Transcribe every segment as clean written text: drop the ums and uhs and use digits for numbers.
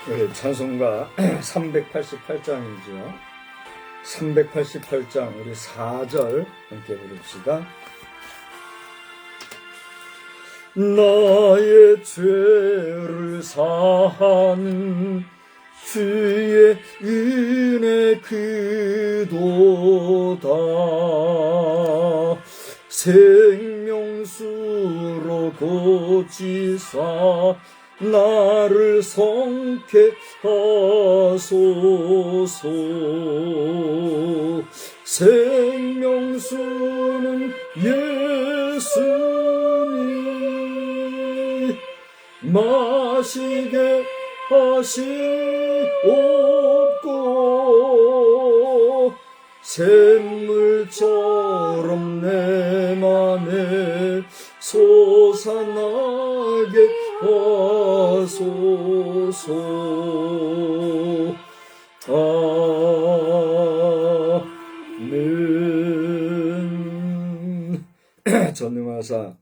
우리 찬송가 388장이죠. 388장 우리 4절 함께 부릅시다. 나의 죄를 사하는 주의 은혜 크도다. 생명수로 고치사 나를 성케 하소서. 생명수는 예수님 마시게 하시옵고 샘물처럼 내 맘에 솟아나게 하소서. 아멘. 전능하사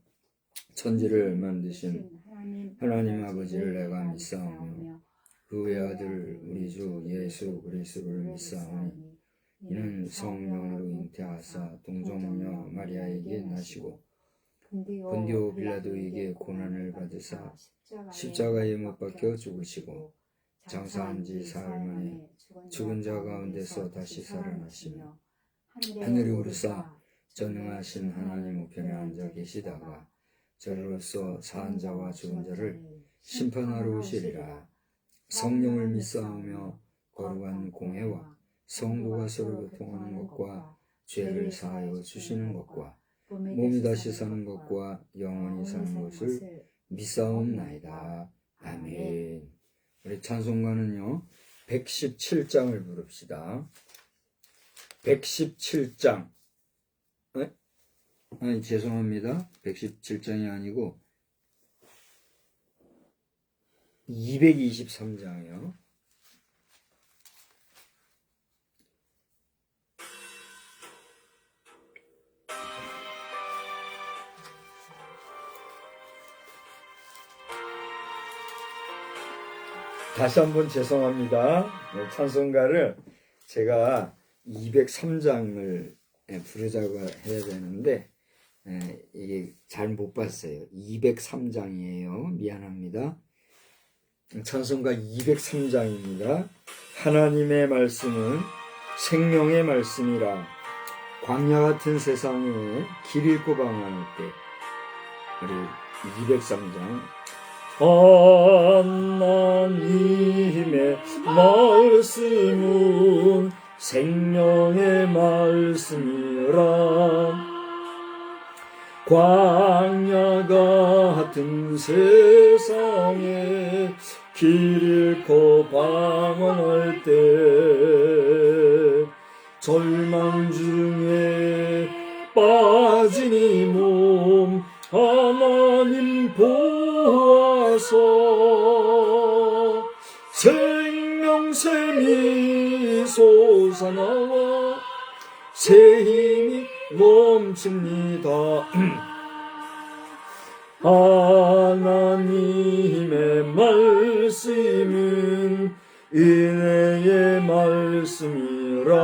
천지를 만드신 하나님 아버지를 내가 믿사오며 그 외아들 우리 주 예수 그리스도를 믿사오니 이는 성령으로 잉태하사 동정녀 마리아에게 나시고 본디오 빌라도에게 고난을 받으사 십자가에 못 박혀 죽으시고 장사한 지 사흘 만에 죽은 자 가운데서 다시 살아나시며 하늘에 오르사 전능하신 하나님 우편에 앉아 계시다가 저로서 사한 자와 죽은 자를 심판하러 오시리라. 성령을 믿사오며 거룩한 공회와 성도가 서로 교통하는 것과 죄를 사하여 주시는 것과 몸이 다시 사는 것과 영원히 사는 것을 믿사옵나이다. 아멘. 우리 찬송가는요 117장을 부릅시다. 117장. 아니 죄송합니다. 117장이 아니고 223장이요. 다시 한번 죄송합니다. 찬송가를 제가 203장을 부르자고 해야 되는데 이게 잘 못 봤어요. 203장이에요. 미안합니다. 찬송가 203장입니다. 하나님의 말씀은 생명의 말씀이라. 광야 같은 세상에 길 잃고 방황할 때 우리 203장 하나님의 말씀은 생명의 말씀이라. 광야 같은 세상에 길 잃고 방황할 때 절망 중에 빠진 이 몸 하나님 보아서 생명샘이 솟아나와 새 힘이 넘칩니다. 하나님의 말씀은 은혜의 말씀이라.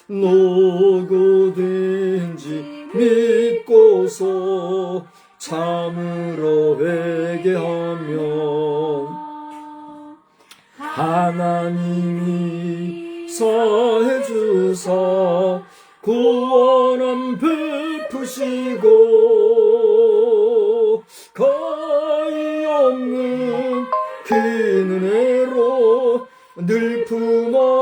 누구든지 믿고서 참으로 회개하면 하나님이 사해주사 구원함 베푸시고 거의 없는 그 은혜로 늘 품어주십니까.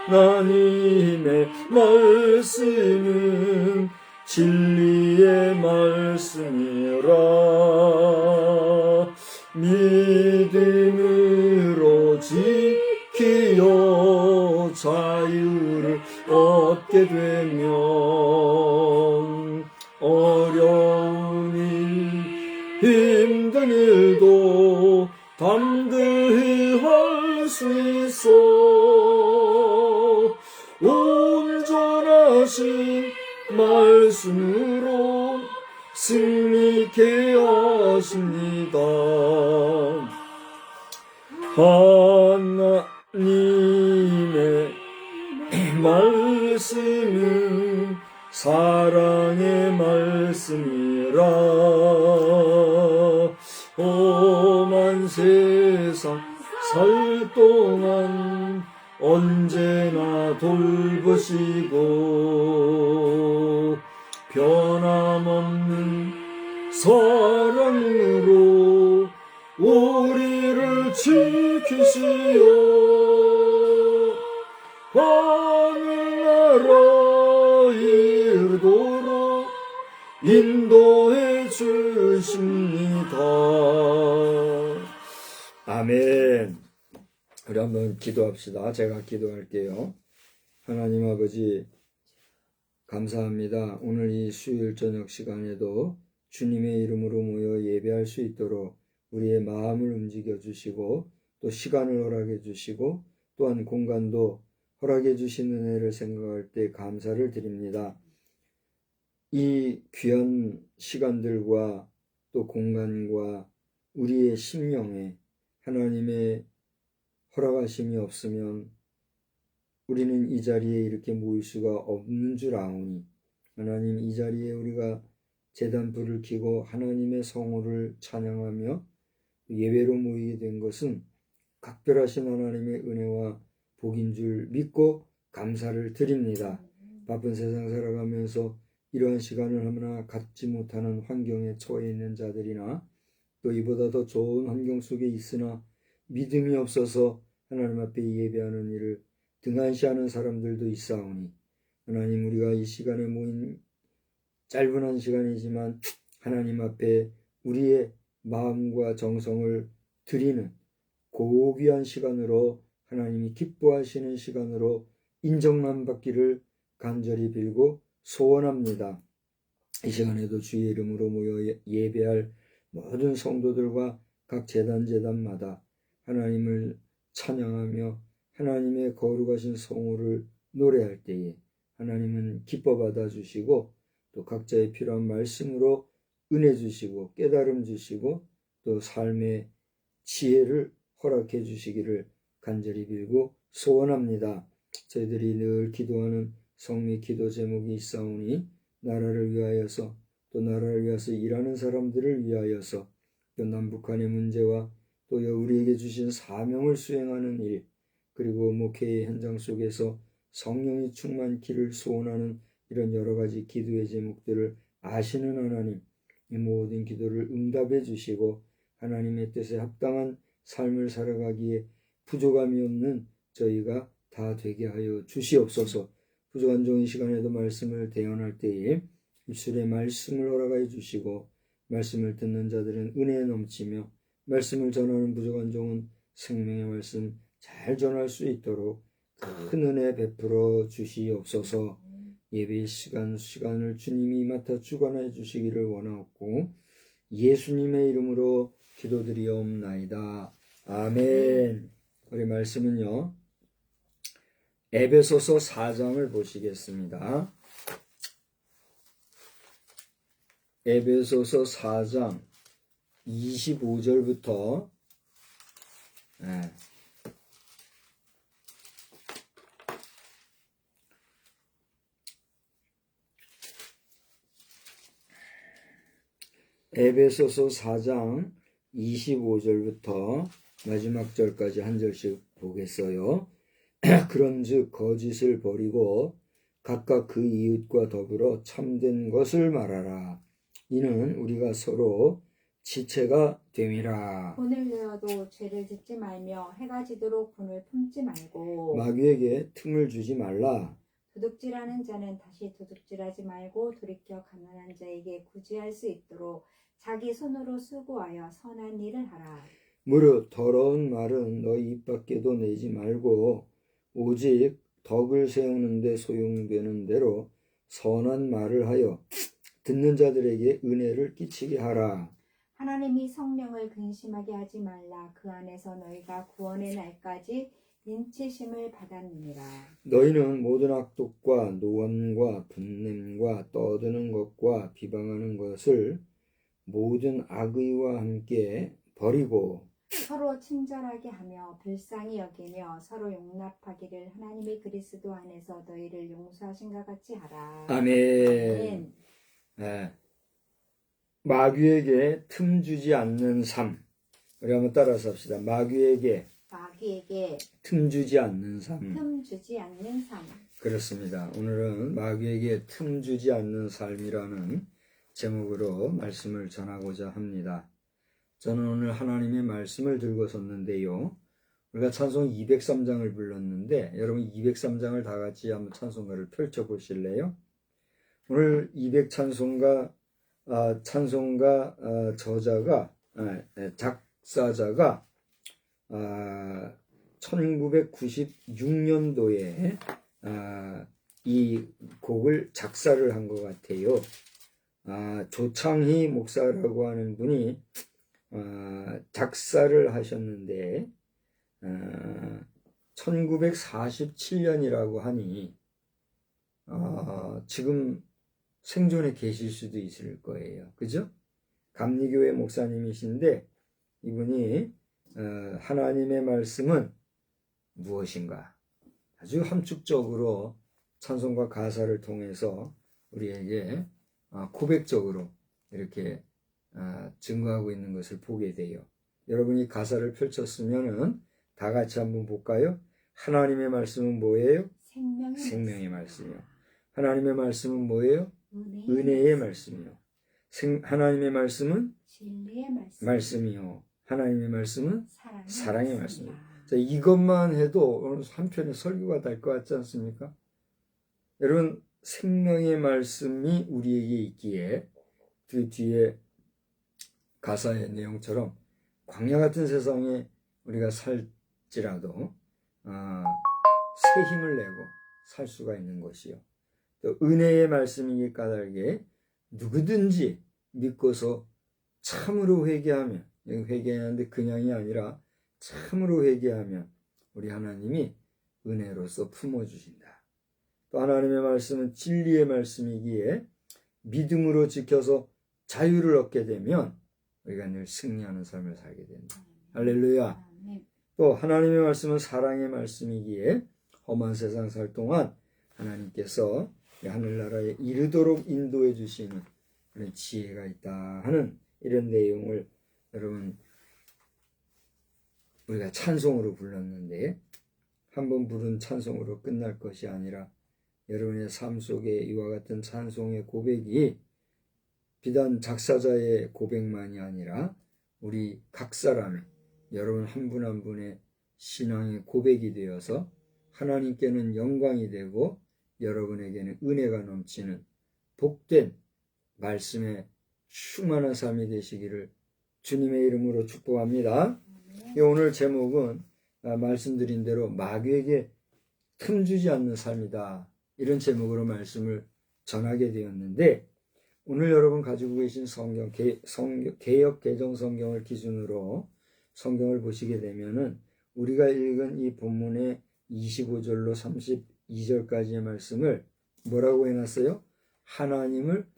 하나님의 말씀은 진리의 말씀이라. 믿음으로 지키어 자유를 얻게 되면 어려운 일 힘든 일도 담대히 할 수 있어. 온전한 하신 말씀으로 승리케 하십니다. 하나님의 말씀은 사랑의 말씀이라. 험한 세상 살 동안 언제나 돌보시고 변함없는 사랑으로 우리를 지키시어 하늘나라 이르도록 인도해 주십니다. 아멘. 우리 한번 기도합시다. 제가 기도할게요. 하나님 아버지, 감사합니다. 오늘 이 수요일 저녁 시간에도 주님의 이름으로 모여 예배할 수 있도록 우리의 마음을 움직여 주시고 또 시간을 허락해 주시고 또한 공간도 허락해 주신 은혜를 생각할 때 감사를 드립니다. 이 귀한 시간들과 또 공간과 우리의 심령에 하나님의 허락하심이 없으면 우리는 이 자리에 이렇게 모일 수가 없는 줄 아오니 하나님, 이 자리에 우리가 제단불을 켜고 하나님의 성호를 찬양하며 예배로 모이게 된 것은 각별하신 하나님의 은혜와 복인 줄 믿고 감사를 드립니다. 바쁜 세상 살아가면서 이러한 시간을 하나 갖지 못하는 환경에 처해 있는 자들이나 또 이보다 더 좋은 환경 속에 있으나 믿음이 없어서 하나님 앞에 예배하는 일을 등한시하는 사람들도 있사오니 하나님, 우리가 이 시간에 모인 짧은 한 시간이지만 하나님 앞에 우리의 마음과 정성을 드리는 고귀한 시간으로 하나님이 기뻐하시는 시간으로 인정만 받기를 간절히 빌고 소원합니다. 이 시간에도 주의 이름으로 모여 예배할 모든 성도들과 각 제단마다 하나님을 찬양하며 하나님의 거룩하신 성호를 노래할 때에 하나님은 기뻐 받아주시고 또 각자의 필요한 말씀으로 은혜 주시고 깨달음 주시고 또 삶의 지혜를 허락해 주시기를 간절히 빌고 소원합니다. 저희들이 늘 기도하는 성미 기도 제목이 있사오니 나라를 위하여서 또 나라를 위해서 일하는 사람들을 위하여서 또 남북한의 문제와 또 우리에게 주신 사명을 수행하는 일, 그리고 목회의 현장 속에서 성령이 충만키를 소원하는 이런 여러 가지 기도의 제목들을 아시는 하나님, 이 모든 기도를 응답해 주시고 하나님의 뜻에 합당한 삶을 살아가기에 부족함이 없는 저희가 다 되게 하여 주시옵소서. 부족한 종의 시간에도 말씀을 대언할 때에 입술에 말씀을 허락하여 주시고 말씀을 듣는 자들은 은혜에 넘치며 말씀을 전하는 부족한 종은 생명의 말씀 잘 전할 수 있도록 큰 은혜 베풀어 주시옵소서. 예배 시간을 주님이 맡아 주관해 주시기를 원하옵고 예수님의 이름으로 기도드리옵나이다. 아멘. 우리 말씀은요, 에베소서 4장을 보시겠습니다. 에베소서 4장 25절부터 에베소서 4장 25절부터 마지막 절까지 한 절씩 보겠어요. 그런즉 거짓을 버리고 각각 그 이웃과 더불어 참된 것을 말하라. 이는 우리가 서로 지체가 됨이라. 분을 내어도 죄를 짓지 말며 해가 지도록 분을 품지 말고 마귀에게 틈을 주지 말라. 도둑질하는 자는 다시 도둑질하지 말고 돌이켜 가난한 자에게 구제할 수 있도록 자기 손으로 수고하여 선한 일을 하라. 무릇 더러운 말은 너희 입 밖에도 내지 말고 오직 덕을 세우는 데 소용되는 대로 선한 말을 하여 듣는 자들에게 은혜를 끼치게 하라. 하나님이 성령을 근심하게 하지 말라. 그 안에서 너희가 구원의 날까지 인치심을 받았느니라. 너희는 모든 악독과 노원과 분냄과 떠드는 것과 비방하는 것을 모든 악의와 함께 버리고 서로 친절하게 하며 불쌍히 여기며 서로 용납하기를 하나님이 그리스도 안에서 너희를 용서하신가 같이 하라. 아멘. 네. 마귀에게 틈 주지 않는 삶. 우리 한번 따라서 합시다. 마귀에게 틈 주지 않는 삶. 틈 주지 않는 삶. 그렇습니다. 오늘은 마귀에게 틈 주지 않는 삶이라는 제목으로 말씀을 전하고자 합니다. 저는 오늘 하나님의 말씀을 들고 섰는데요. 우리가 찬송 203장을 불렀는데 여러분 203장을 다 같이 한번 찬송가를 펼쳐 보실래요? 오늘 200찬송가 저자가 작사자가 1996년도에 이 곡을 작사를 한 것 같아요. 조창희 목사라고 하는 분이 작사를 하셨는데 1947년이라고 하니 지금 생존에 계실 수도 있을 거예요. 그죠? 감리교회 목사님이신데 이분이 하나님의 말씀은 무엇인가? 아주 함축적으로 찬송과 가사를 통해서 우리에게 고백적으로 이렇게 증거하고 있는 것을 보게 돼요. 여러분이 가사를 펼쳤으면은 다 같이 한번 볼까요? 하나님의 말씀은 뭐예요? 생명의 말씀이요. 하나님의 말씀은 뭐예요? 은혜의 말씀이요. 하나님의 말씀은 진리의 말씀이요. 하나님의 말씀은 사랑의 말씀이요. 자, 이것만 해도 오늘 한 편의 설교가 될 것 같지 않습니까? 여러분, 생명의 말씀이 우리에게 있기에 그 뒤에 가사의 내용처럼 광야 같은 세상에 우리가 살지라도 새 힘을 내고 살 수가 있는 것이요. 또 은혜의 말씀이기 까닭에 누구든지 믿고서 참으로 회개하면, 회개하는데 그냥이 아니라 참으로 회개하면 우리 하나님이 은혜로서 품어주신다. 또 하나님의 말씀은 진리의 말씀이기에 믿음으로 지켜서 자유를 얻게 되면 우리가 늘 승리하는 삶을 살게 된다. 할렐루야. 또 하나님의 말씀은 사랑의 말씀이기에 험한 세상 살 동안 하나님께서 하늘나라에 이르도록 인도해 주시는 그런 지혜가 있다 하는 이런 내용을 여러분 우리가 찬송으로 불렀는데 한번 부른 찬송으로 끝날 것이 아니라 여러분의 삶 속에 이와 같은 찬송의 고백이 비단 작사자의 고백만이 아니라 우리 각 사람의 여러분 한 분 한 분의 신앙의 고백이 되어서 하나님께는 영광이 되고 여러분에게는 은혜가 넘치는 복된 말씀의 충만한 삶이 되시기를 주님의 이름으로 축복합니다. 오늘 제목은 말씀드린 대로 마귀에게 틈주지 않는 삶이다. 이런 제목으로 말씀을 전하게 되었는데 오늘 여러분 가지고 계신 성경, 개역 개정 성경을 기준으로 성경을 보시게 되면은 우리가 읽은 이 본문의 25절로 32절까지의 말씀을 뭐라고 해놨어요? 하나님을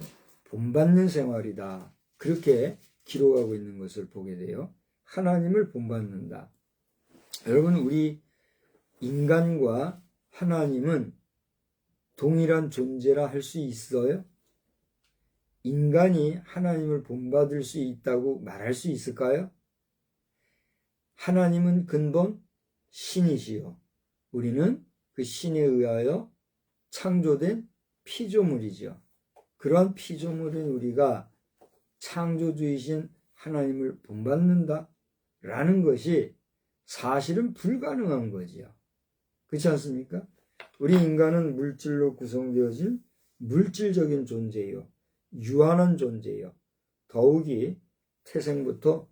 본받는 생활이다. 그렇게 기록하고 있는 것을 보게 돼요. 하나님을 본받는다. 여러분 우리 인간과 하나님은 동일한 존재라 할 수 있어요? 인간이 하나님을 본받을 수 있다고 말할 수 있을까요? 하나님은 근본 신이시요. 우리는 그 신에 의하여 창조된 피조물이죠. 그러한 피조물인 우리가 창조주이신 하나님을 본받는다 라는 것이 사실은 불가능한 거지요. 그렇지 않습니까? 우리 인간은 물질로 구성되어진 물질적인 존재요. 유한한 존재요. 더욱이 태생부터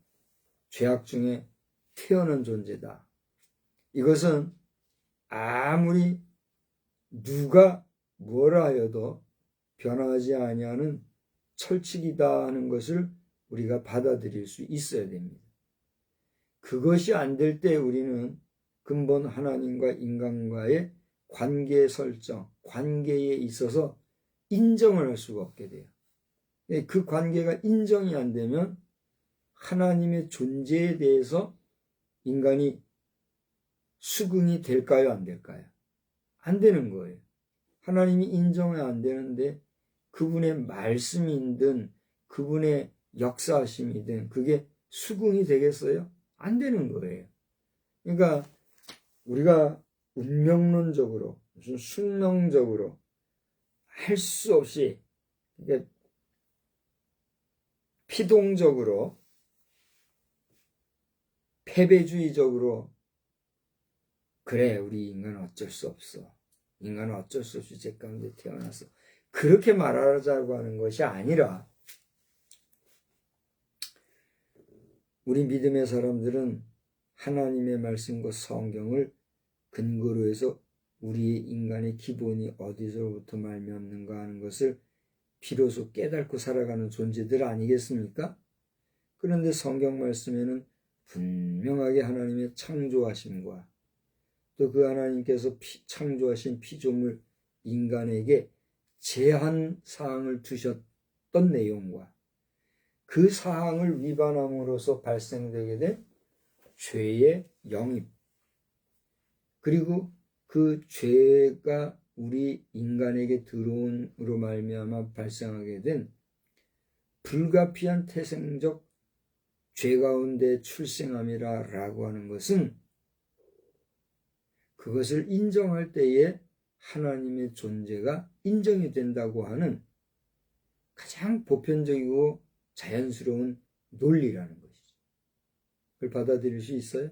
죄악 중에 태어난 존재다. 이것은 아무리 누가 뭐라 하여도 변하지 아니하는 철칙이다 하는 것을 우리가 받아들일 수 있어야 됩니다. 그것이 안 될 때 우리는 근본 하나님과 인간과의 관계 설정, 관계에 있어서 인정을 할 수가 없게 돼요. 그 관계가 인정이 안 되면 하나님의 존재에 대해서 인간이 수긍이 될까요? 안 될까요? 안 되는 거예요. 하나님이 인정이 안 되는데 그분의 말씀이든 그분의 역사하심이든 그게 수긍이 되겠어요? 안 되는 거예요. 그러니까 우리가 운명론적으로 무슨 숙명적으로 할 수 없이 피동적으로 패배주의적으로 그래 우리 인간은 어쩔 수 없어. 인간은 어쩔 수 없이 죄 가운데 태어났어. 그렇게 말하자고 하는 것이 아니라 우리 믿음의 사람들은 하나님의 말씀과 성경을 근거로 해서 우리의 인간의 기본이 어디서부터 말미암는가 하는 것을 비로소 깨닫고 살아가는 존재들 아니겠습니까? 그런데 성경 말씀에는 분명하게 하나님의 창조하심과 또 그 하나님께서 창조하신 피조물 인간에게 제한 사항을 두셨던 내용과 그 사항을 위반함으로써 발생되게 된 죄의 영입 그리고 그 죄가 우리 인간에게 들어온으로 말미암아 발생하게 된 불가피한 태생적 죄 가운데 출생함이라고 하는 것은 그것을 인정할 때에 하나님의 존재가 인정이 된다고 하는 가장 보편적이고 자연스러운 논리라는 것이죠. 그걸 받아들일 수 있어요?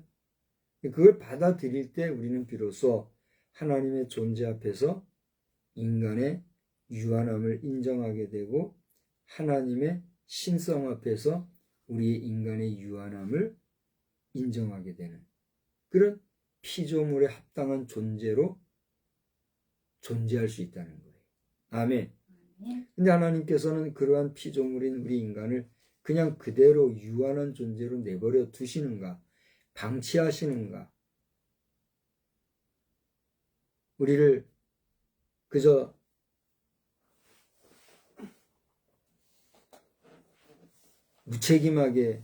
그걸 받아들일 때 우리는 비로소 하나님의 존재 앞에서 인간의 유한함을 인정하게 되고 하나님의 신성 앞에서 우리의 인간의 유한함을 인정하게 되는 그런 피조물에 합당한 존재로 존재할 수 있다는 거예요. 아멘. 근데 하나님께서는 그러한 피조물인 우리 인간을 그냥 그대로 유한한 존재로 내버려 두시는가? 방치하시는가? 우리를 그저 무책임하게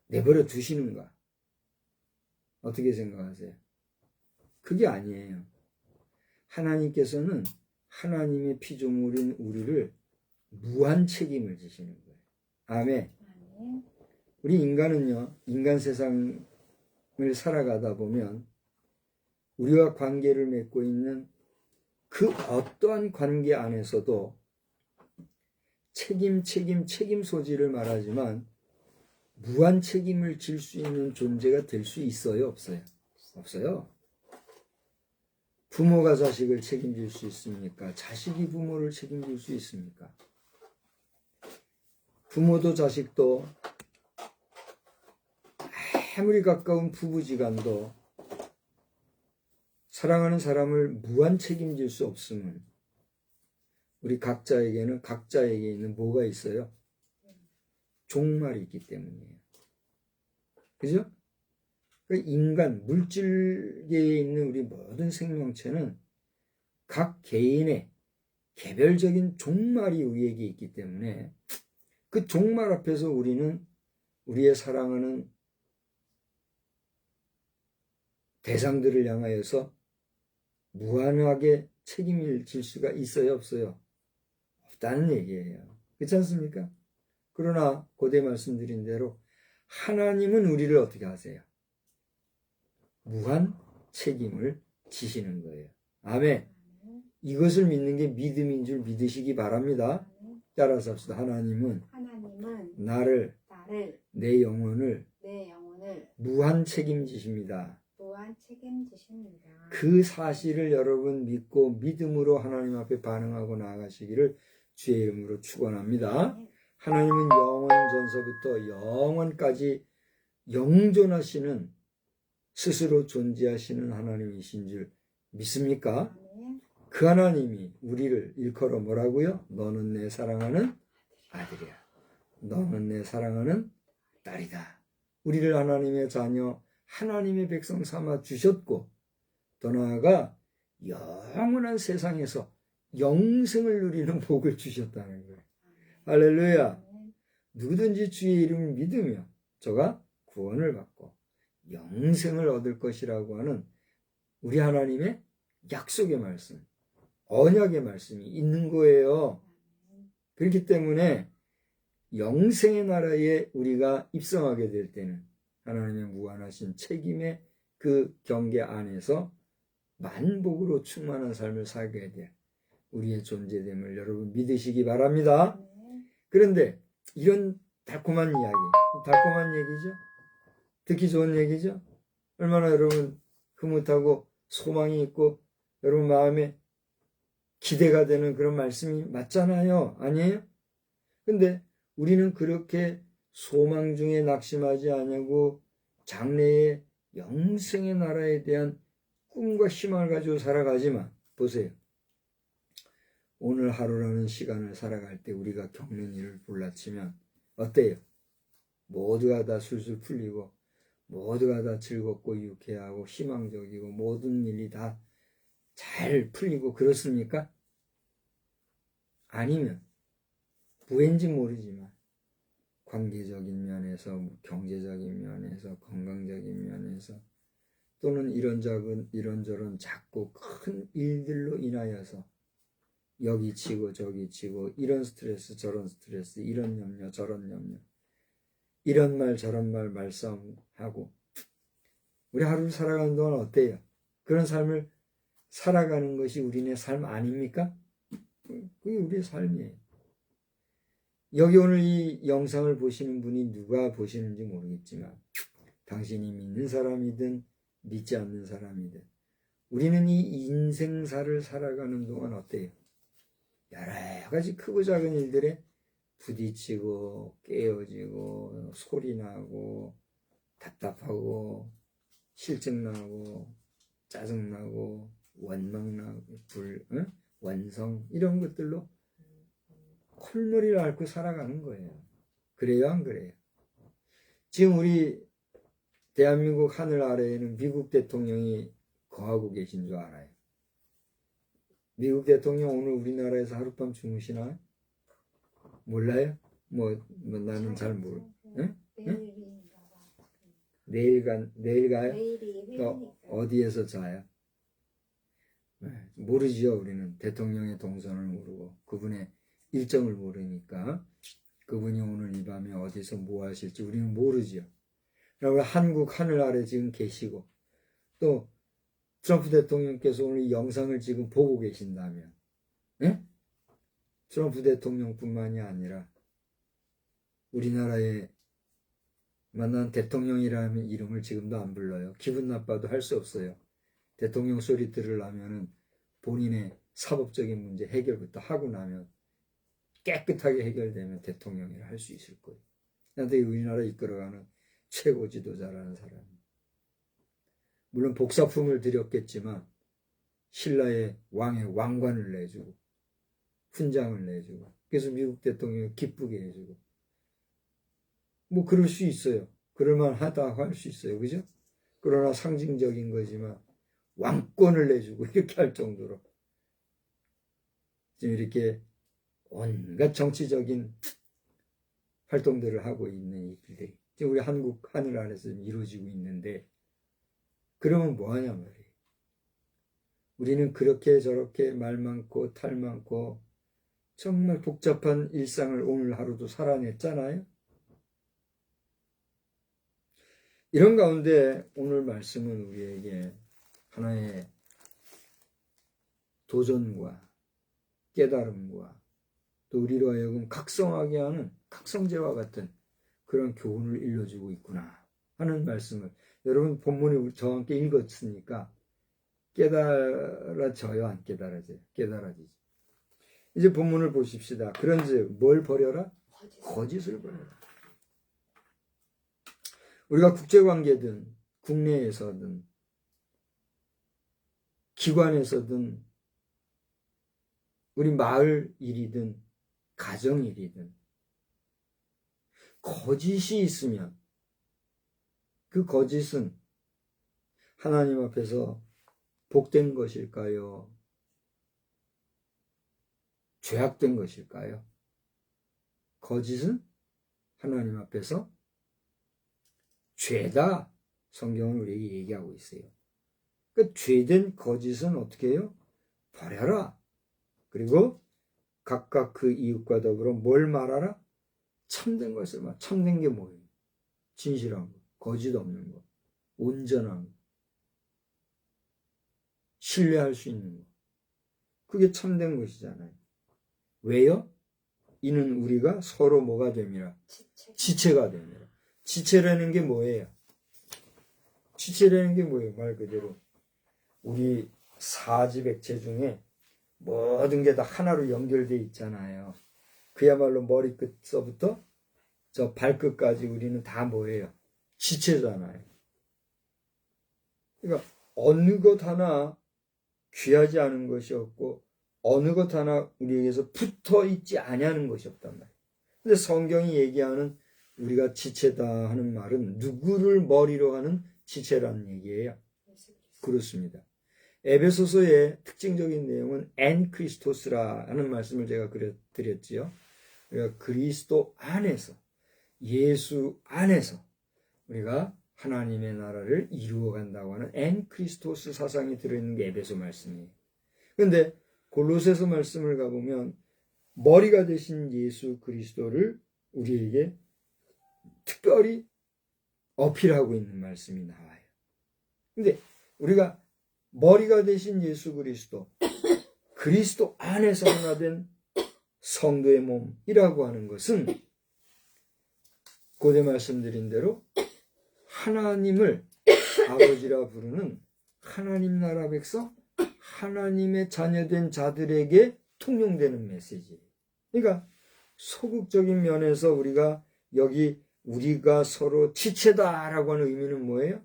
내버려 두시는가? 어떻게 생각하세요? 그게 아니에요. 하나님께서는 하나님의 피조물인 우리를 무한 책임을 지시는 거예요. 아멘. 우리 인간은요, 인간 세상을 살아가다 보면 우리와 관계를 맺고 있는 그 어떠한 관계 안에서도 책임 소지를 말하지만 무한 책임을 질 수 있는 존재가 될 수 있어요? 없어요? 없어요. 부모가 자식을 책임질 수 있습니까? 자식이 부모를 책임질 수 있습니까? 부모도 자식도 아무리 가까운 부부지간도 사랑하는 사람을 무한 책임질 수 없으면 우리 각자에게는 각자에게 있는 뭐가 있어요? 종말이 있기 때문이에요. 그죠? 인간, 물질계에 있는 우리 모든 생명체는 각 개인의 개별적인 종말이 우리에게 있기 때문에 그 종말 앞에서 우리는 우리의 사랑하는 대상들을 향하여서 무한하게 책임을 질 수가 있어요? 없어요? 없다는 얘기예요. 그렇지 않습니까? 그러나 고대 말씀드린 대로 하나님은 우리를 어떻게 하세요? 무한 책임을 지시는 거예요. 아멘. 이것을 믿는 게 믿음인 줄 믿으시기 바랍니다. 따라서 합시다. 하나님은 나를 내 영혼을 무한 책임지십니다. 그 사실을 여러분 믿고 믿음으로 하나님 앞에 반응하고 나아가시기를 주의 이름으로 축원합니다. 하나님은 영원 전서부터 영원까지 영존하시는 스스로 존재하시는 하나님이신 줄 믿습니까? 그 하나님이 우리를 일컬어 뭐라고요? 너는 내 사랑하는 아들이야. 너는 내 사랑하는 딸이다. 우리를 하나님의 자녀, 하나님의 백성 삼아 주셨고, 더 나아가 영원한 세상에서 영생을 누리는 복을 주셨다는 거예요. 할렐루야. 누구든지 주의 이름을 믿으며 저가 구원을 받고 영생을 얻을 것이라고 하는 우리 하나님의 약속의 말씀, 언약의 말씀이 있는 거예요. 그렇기 때문에 영생의 나라에 우리가 입성하게 될 때는 하나님의 무한하신 책임의 그 경계 안에서 만복으로 충만한 삶을 살게 될 우리의 존재됨을 여러분 믿으시기 바랍니다. 그런데 이런 달콤한 이야기, 달콤한 얘기죠? 듣기 좋은 얘기죠? 얼마나 여러분 흐뭇하고 소망이 있고 여러분 마음에 기대가 되는 그런 말씀이 맞잖아요. 아니에요? 근데 우리는 그렇게 소망 중에 낙심하지 않고 장래의 영생의 나라에 대한 꿈과 희망을 가지고 살아가지만 보세요. 오늘 하루라는 시간을 살아갈 때 우리가 겪는 일을 몰라치면 어때요? 모두가 다 술술 풀리고 모두가 다 즐겁고 유쾌하고 희망적이고 모든 일이 다 잘 풀리고 그렇습니까? 아니면 부인지 모르지만 관계적인 면에서 경제적인 면에서 건강적인 면에서 또는 이런저런 작고 큰 일들로 인하여서 여기 치고 저기 치고 이런 스트레스 저런 스트레스 이런 염려 저런 염려 이런 말 저런 말 말싸움하고 우리 하루를 살아가는 동안 어때요? 그런 삶을 살아가는 것이 우리네 삶 아닙니까? 그게 우리의 삶이에요. 여기 오늘 이 영상을 보시는 분이 누가 보시는지 모르겠지만 당신이 믿는 사람이든 믿지 않는 사람이든 우리는 이 인생사를 살아가는 동안 어때요? 여러 가지 크고 작은 일들에 부딪히고 깨어지고 소리나고 답답하고 실증나고 짜증나고 원망나고 원성 이런 것들로 콧물을 앓고 살아가는 거예요. 그래요, 안 그래요? 지금 우리 대한민국 하늘 아래에는 미국 대통령이 거하고 계신 줄 알아요. 미국 대통령 오늘 우리나라에서 하룻밤 주무시나요? 몰라요? 나는 잘 모르. 응? 내일 가요? 내일이 회의니까. 어디에서 자요? 모르지요. 우리는 대통령의 동선을 모르고 그분의 일정을 모르니까 그분이 오늘 이 밤에 어디서 뭐 하실지 우리는 모르지요. 그리고 한국 하늘 아래 지금 계시고 또 트럼프 대통령께서 오늘 이 영상을 지금 보고 계신다면 트럼프 대통령뿐만이 아니라 우리나라에 만난 대통령이라는 이름을 지금도 안 불러요. 기분 나빠도 할 수 없어요. 대통령 소리 들으려면 본인의 사법적인 문제 해결부터 하고 나면 깨끗하게 해결되면 대통령이라 할 수 있을 거예요. 그런데 우리나라 이끌어가는 최고 지도자라는 사람. 물론 복사품을 드렸겠지만 신라의 왕의 왕관을 내주고 훈장을 내주고 그래서 미국 대통령이 기쁘게 해주고 그럴 수 있어요. 그럴만하다 할 수 있어요. 그죠? 그러나 상징적인 거지만 왕권을 내주고 이렇게 할 정도로 지금 이렇게 온갖 정치적인 활동들을 하고 있는 일들이 지금 우리 한국 하늘 아래서 이루어지고 있는데 그러면 뭐하냐 말이에요. 우리는 그렇게 저렇게 말 많고 탈 많고 정말 복잡한 일상을 오늘 하루도 살아냈잖아요. 이런 가운데 오늘 말씀은 우리에게 하나의 도전과 깨달음과 또 우리로 하여금 각성하게 하는 각성제와 같은 그런 교훈을 일러주고 있구나 하는 말씀을 여러분 본문을 저와 함께 읽었으니까 깨달아져요? 안 깨달아져요? 깨달아지죠. 이제 본문을 보십시다. 그런즉 뭘 버려라? 거짓을 버려라. 우리가 국제관계든 국내에서든 기관에서든 우리 마을 일이든 가정 일이든 거짓이 있으면 그 거짓은 하나님 앞에서 복된 것일까요? 죄악된 것일까요? 거짓은 하나님 앞에서 죄다. 성경은 우리에게 얘기하고 있어요. 그 죄된 거짓은 어떻게 해요? 버려라. 그리고 각각 그 이웃과 더불어 뭘 말하라? 참된 것을 말. 참된 게 뭐예요? 진실한 거, 거짓 없는 거, 온전한 거, 신뢰할 수 있는 거. 그게 참된 것이잖아요. 왜요? 이는 우리가 서로 뭐가 됨이라? 지체가 됨이라. 지체라는 게 뭐예요? 지체라는 게 뭐예요? 말 그대로 우리 사지백체 중에 모든 게 다 하나로 연결되어 있잖아요. 그야말로 머리끝서부터 저 발끝까지 우리는 다 뭐예요? 지체잖아요. 그러니까 어느 것 하나 귀하지 않은 것이 없고 어느 것 하나 우리에게서 붙어 있지 아니하는 것이 없단 말이에요. 근데 성경이 얘기하는 우리가 지체다 하는 말은 누구를 머리로 하는 지체라는 얘기예요. 그렇습니다. 에베소서의 특징적인 내용은 엔 크리스토스라는 말씀을 제가 드렸지요. 우리가 그리스도 안에서, 예수 안에서 우리가 하나님의 나라를 이루어간다고 하는 엔 크리스토스 사상이 들어있는 게 에베소 말씀이에요. 그런데 골로새서 말씀을 가보면 머리가 되신 예수 그리스도를 우리에게 특별히 어필하고 있는 말씀이 나와요. 근데 우리가 머리가 되신 예수 그리스도, 그리스도 안에서 하나 된 성도의 몸이라고 하는 것은 고대 말씀드린 대로 하나님을 아버지라 부르는 하나님 나라 백성, 하나님의 자녀된 자들에게 통용되는 메시지예요. 그러니까 소극적인 면에서 우리가 여기 우리가 서로 지체다라고 하는 의미는 뭐예요?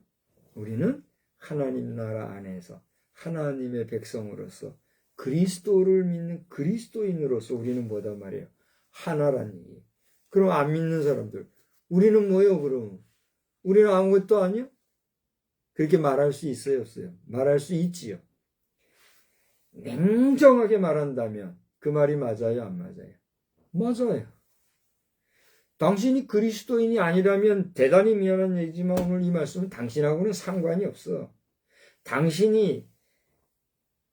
우리는 하나님 나라 안에서 하나님의 백성으로서 그리스도를 믿는 그리스도인으로서 우리는 뭐다 말이에요? 하나라는 얘기예요. 그럼 안 믿는 사람들, 우리는 뭐예요 그럼? 우리는 아무것도 아니요? 그렇게 말할 수 있어요 없어요? 말할 수 있지요. 냉정하게 말한다면 그 말이 맞아요 안 맞아요? 맞아요. 당신이 그리스도인이 아니라면 대단히 미안한 얘기지만 오늘 이 말씀은 당신하고는 상관이 없어. 당신이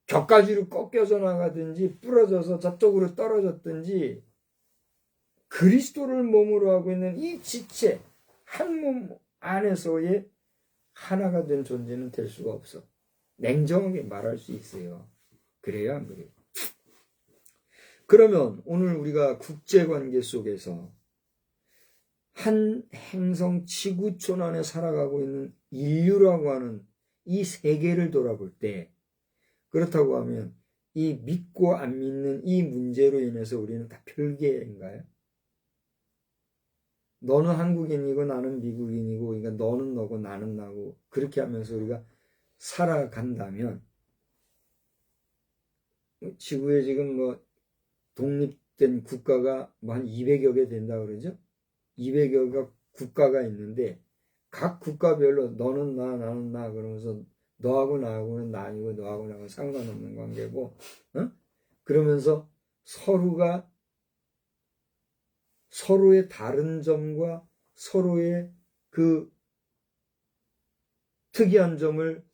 격가지로 꺾여져 나가든지 부러져서 저쪽으로 떨어졌든지 그리스도를 몸으로 하고 있는 이 지체 한 몸 안에서의 하나가 된 존재는 될 수가 없어. 냉정하게 말할 수 있어요. 그래요 안 그래요? 그러면 오늘 우리가 국제관계 속에서 한 행성 지구촌 안에 살아가고 있는 인류라고 하는 이 세계를 돌아볼 때 그렇다고 하면 이 믿고 안 믿는 이 문제로 인해서 우리는 다 별개인가요? 너는 한국인이고 나는 미국인이고 그러니까 너는 너고 나는 나고 그렇게 하면서 우리가 살아간다면 지구에 지금 뭐 독립된 국가가 뭐 한 200여 개 된다 그러죠? 200여 개 국가가 있는데 각 국가별로 너는 나 나는 나 그러면서 너하고 나하고는 나 아니고 너하고 나하고 상관없는 관계고 그러면서 서로가 서로의 다른 점과 서로의 그 특이한 점을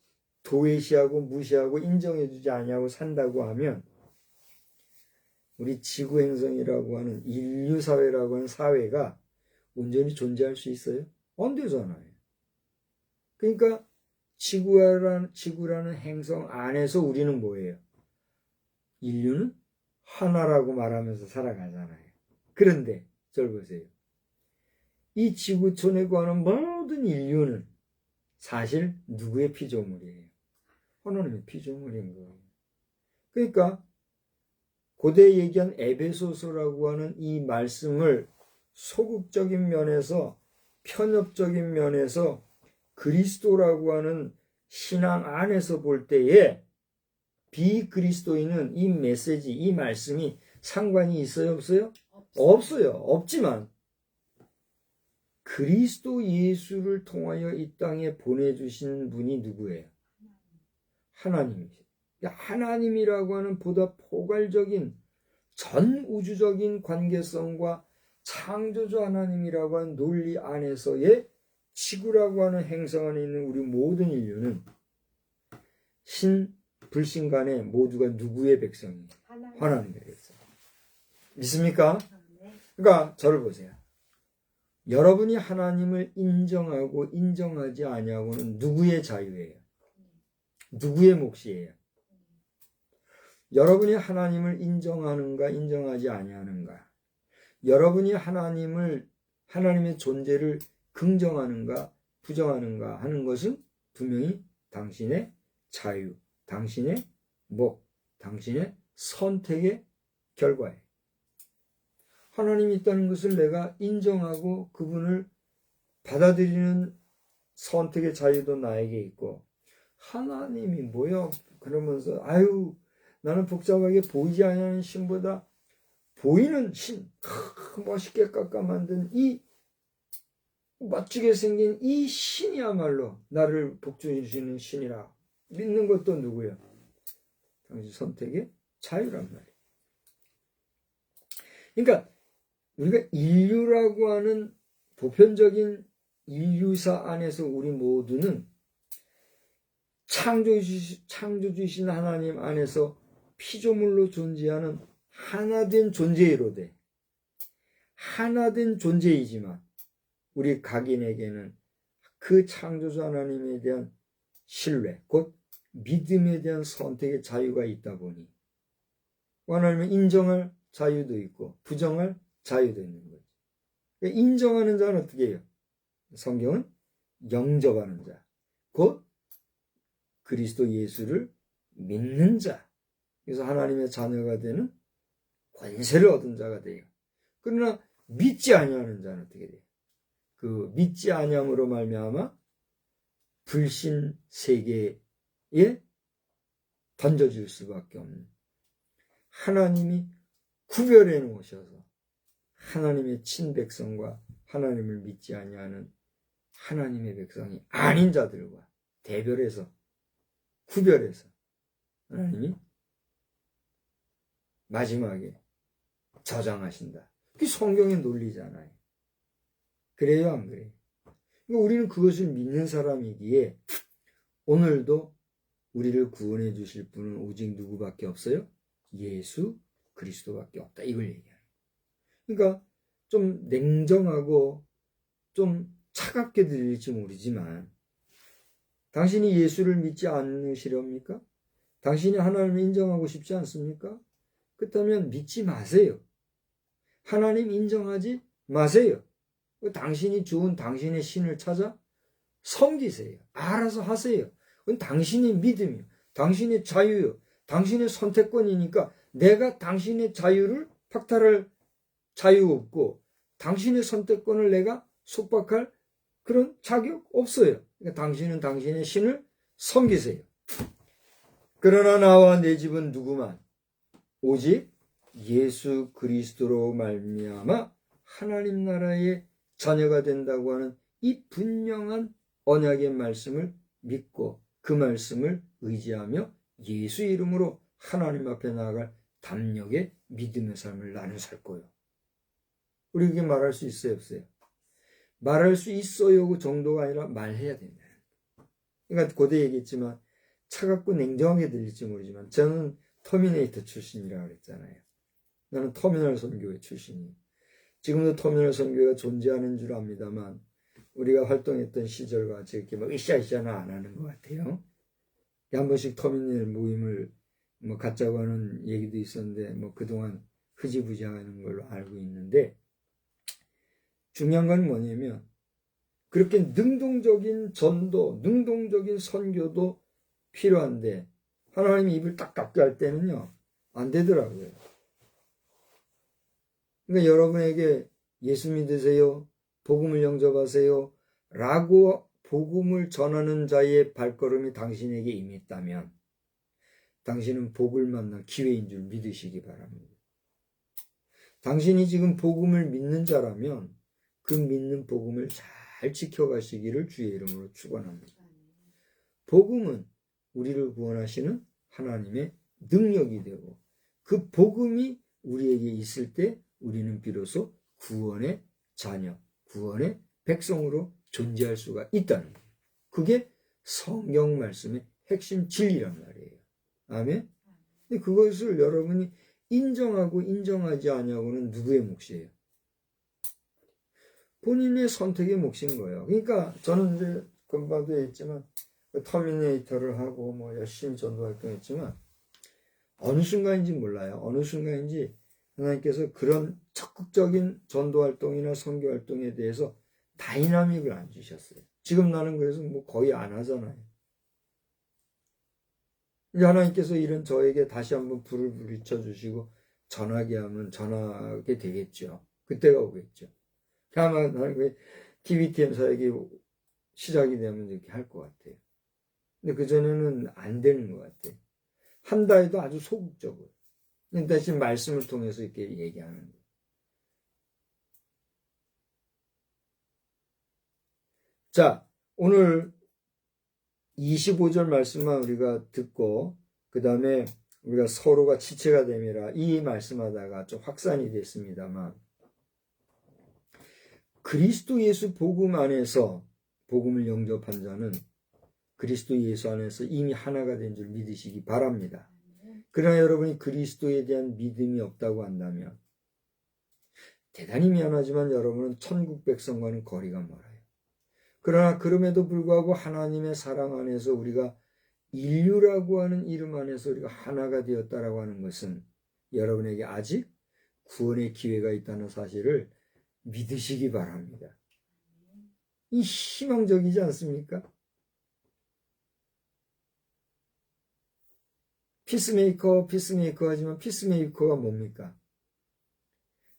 도외시하고 무시하고 인정해주지 아니하고 산다고 하면 우리 지구행성이라고 하는 인류사회라고 하는 사회가 온전히 존재할 수 있어요? 안 되잖아요. 그러니까 지구라는 행성 안에서 우리는 뭐예요? 인류는 하나라고 말하면서 살아가잖아요. 그런데 절 보세요. 이 지구촌에 관한 모든 인류는 사실 누구의 피조물이에요? 하나님의 피조물인 거예요. 그러니까 고대에 얘기한 에베소서라고 하는 이 말씀을 소극적인 면에서 편협적인 면에서 그리스도라고 하는 신앙 안에서 볼 때에 비그리스도인은 이 메시지, 이 말씀이 상관이 있어요 없어요? 없어요. 없지만 그리스도 예수를 통하여 이 땅에 보내주신 분이 누구예요? 하나님이세요. 하나님이라고 하는 보다 포괄적인 전 우주적인 관계성과 창조주 하나님이라고 하는 논리 안에서의 지구라고 하는 행성 안에 있는 우리 모든 인류는 불신 간에 모두가 누구의 백성이에요? 하나님의 백성. 믿습니까? 그러니까 저를 보세요. 여러분이 하나님을 인정하고 인정하지 아니하고는 누구의 자유예요? 누구의 몫이에요? 여러분이 하나님을 인정하는가 인정하지 아니하는가, 여러분이 하나님의 존재를 긍정하는가 부정하는가 하는 것은 분명히 당신의 자유, 당신의 몫, 당신의 선택의 결과예요. 하나님이 있다는 것을 내가 인정하고 그분을 받아들이는 선택의 자유도 나에게 있고, 하나님이 뭐야 그러면서 아유 나는 복잡하게 보이지 않는 신보다 보이는 신, 멋있게 깎아 만든 이 멋지게 생긴 이 신이야말로 나를 복주해 주시는 신이라 믿는 것도 누구야? 당신 선택의 자유란 말이야. 그러니까 우리가 인류라고 하는 보편적인 인류사 안에서 우리 모두는 창조주이신 하나님 안에서 피조물로 존재하는 하나된 존재이로되, 하나된 존재이지만 우리 각인에게는 그 창조주 하나님에 대한 신뢰, 곧 믿음에 대한 선택의 자유가 있다 보니 하나님을 인정할 자유도 있고 부정할 자유도 있는 거죠. 그러니까 인정하는 자는 어떻게 해요? 성경은 영접하는 자, 곧 그리스도 예수를 믿는 자, 그래서 하나님의 자녀가 되는 권세를 얻은 자가 돼요. 그러나 믿지 아니하는 자는 어떻게 돼요? 그 믿지 아니함으로 말미암아 불신 세계에 던져질 수밖에 없는, 하나님이 구별해 놓으셔서 하나님의 친백성과 하나님을 믿지 아니하는 하나님의 백성이 아닌 자들과 대별해서 구별해서 하나님이 마지막에 저장하신다. 그게 성경의 논리잖아요. 그래요, 안 그래요? 그러니까 우리는 그것을 믿는 사람이기에 오늘도 우리를 구원해 주실 분은 오직 누구밖에 없어요? 예수 그리스도밖에 없다. 이걸 얘기해요. 그러니까 좀 냉정하고 좀 차갑게 들릴지 모르지만, 당신이 예수를 믿지 않으시렵니까? 당신이 하나님을 인정하고 싶지 않습니까? 그렇다면 믿지 마세요. 하나님 인정하지 마세요. 당신이 좋은 당신의 신을 찾아 섬기세요. 알아서 하세요. 그건 당신의 믿음이요, 당신의 자유요, 당신의 선택권이니까 내가 당신의 자유를 박탈할 자유 없고 당신의 선택권을 내가 속박할 그런 자격 없어요. 그러니까 당신은 당신의 신을 섬기세요. 그러나 나와 내 집은 누구만 오직 예수 그리스도로 말미암아 하나님 나라의 자녀가 된다고 하는 이 분명한 언약의 말씀을 믿고 그 말씀을 의지하며 예수 이름으로 하나님 앞에 나아갈 담력의 믿음의 삶을 나는 살 거예요. 우리 그게 말할 수 있어요, 없어요? 말할 수 있어요 그 정도가 아니라 말해야 된다. 그러니까 고대 얘기했지만 차갑고 냉정하게 들릴지 모르지만 저는 터미네이터 출신이라고 그랬잖아요. 나는 터미널 선교회 출신이에요. 지금도 터미널 선교회가 존재하는 줄 압니다만 우리가 활동했던 시절과 같이 이렇게 막 으쌰으쌰는 안 하는 것 같아요. 한 번씩 터미널 모임을 갖자고 하는 얘기도 있었는데 그동안 흐지부지하는 걸로 알고 있는데, 중요한 건 뭐냐면 그렇게 능동적인 전도, 능동적인 선교도 필요한데 하나님이 입을 딱 닫게 할 때는요 안 되더라고요. 그러니까 여러분에게 예수 믿으세요, 복음을 영접하세요 라고 복음을 전하는 자의 발걸음이 당신에게 임했다면 당신은 복을 만날 기회인 줄 믿으시기 바랍니다. 당신이 지금 복음을 믿는 자라면 그 믿는 복음을 잘 지켜가시기를 주의 이름으로 축원합니다. 복음은 우리를 구원하시는 하나님의 능력이 되고 그 복음이 우리에게 있을 때 우리는 비로소 구원의 자녀, 구원의 백성으로 존재할 수가 있다는 거예요. 그게 성경 말씀의 핵심 진리란 말이에요. 아멘? 근데 그것을 여러분이 인정하고 인정하지 않냐고는 누구의 몫이에요? 본인의 선택의 몫인 거예요. 그러니까 저는 이제 금방도 했지만 터미네이터를 하고 뭐 열심히 전도 활동했지만 어느 순간인지 몰라요. 어느 순간인지 하나님께서 그런 적극적인 전도 활동이나 선교 활동에 대해서 다이나믹을 안 주셨어요. 지금 나는 그래서 뭐 거의 안 하잖아요. 이제 하나님께서 이런 저에게 다시 한번 불을 붙여 주시고 전하게 하면 전하게 되겠죠. 그때가 오겠죠. 아마 나는 TVTM 사역이 시작이 되면 이렇게 할 것 같아요. 근데 그전에는 안 되는 것 같아요. 한다 해도 아주 소극적으로. 대신 말씀을 통해서 이렇게 얘기하는 거예요. 자, 오늘 25절 말씀만 우리가 듣고 그 다음에 우리가 서로가 지체가 됨이라 이 말씀하다가 좀 확산이 됐습니다만 그리스도 예수 복음 안에서 복음을 영접한 자는 그리스도 예수 안에서 이미 하나가 된 줄 믿으시기 바랍니다. 그러나 여러분이 그리스도에 대한 믿음이 없다고 한다면 대단히 미안하지만 여러분은 천국 백성과는 거리가 멀어요. 그러나 그럼에도 불구하고 하나님의 사랑 안에서 우리가 인류라고 하는 이름 안에서 우리가 하나가 되었다라고 하는 것은 여러분에게 아직 구원의 기회가 있다는 사실을 믿으시기 바랍니다. 이 희망적이지 않습니까? 피스메이커 하지만 피스메이커가 뭡니까?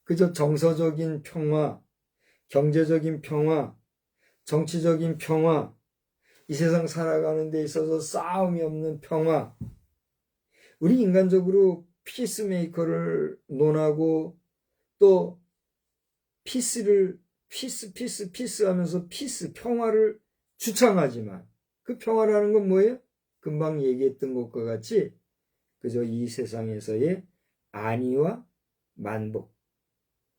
그저 정서적인 평화, 경제적인 평화, 정치적인 평화, 이 세상 살아가는 데 있어서 싸움이 없는 평화. 우리 인간적으로 피스메이커를 논하고 또 피스 하면서 평화를 주창하지만 그 평화라는 건 뭐예요? 금방 얘기했던 것과 같이 그저 이 세상에서의 안위와 만복,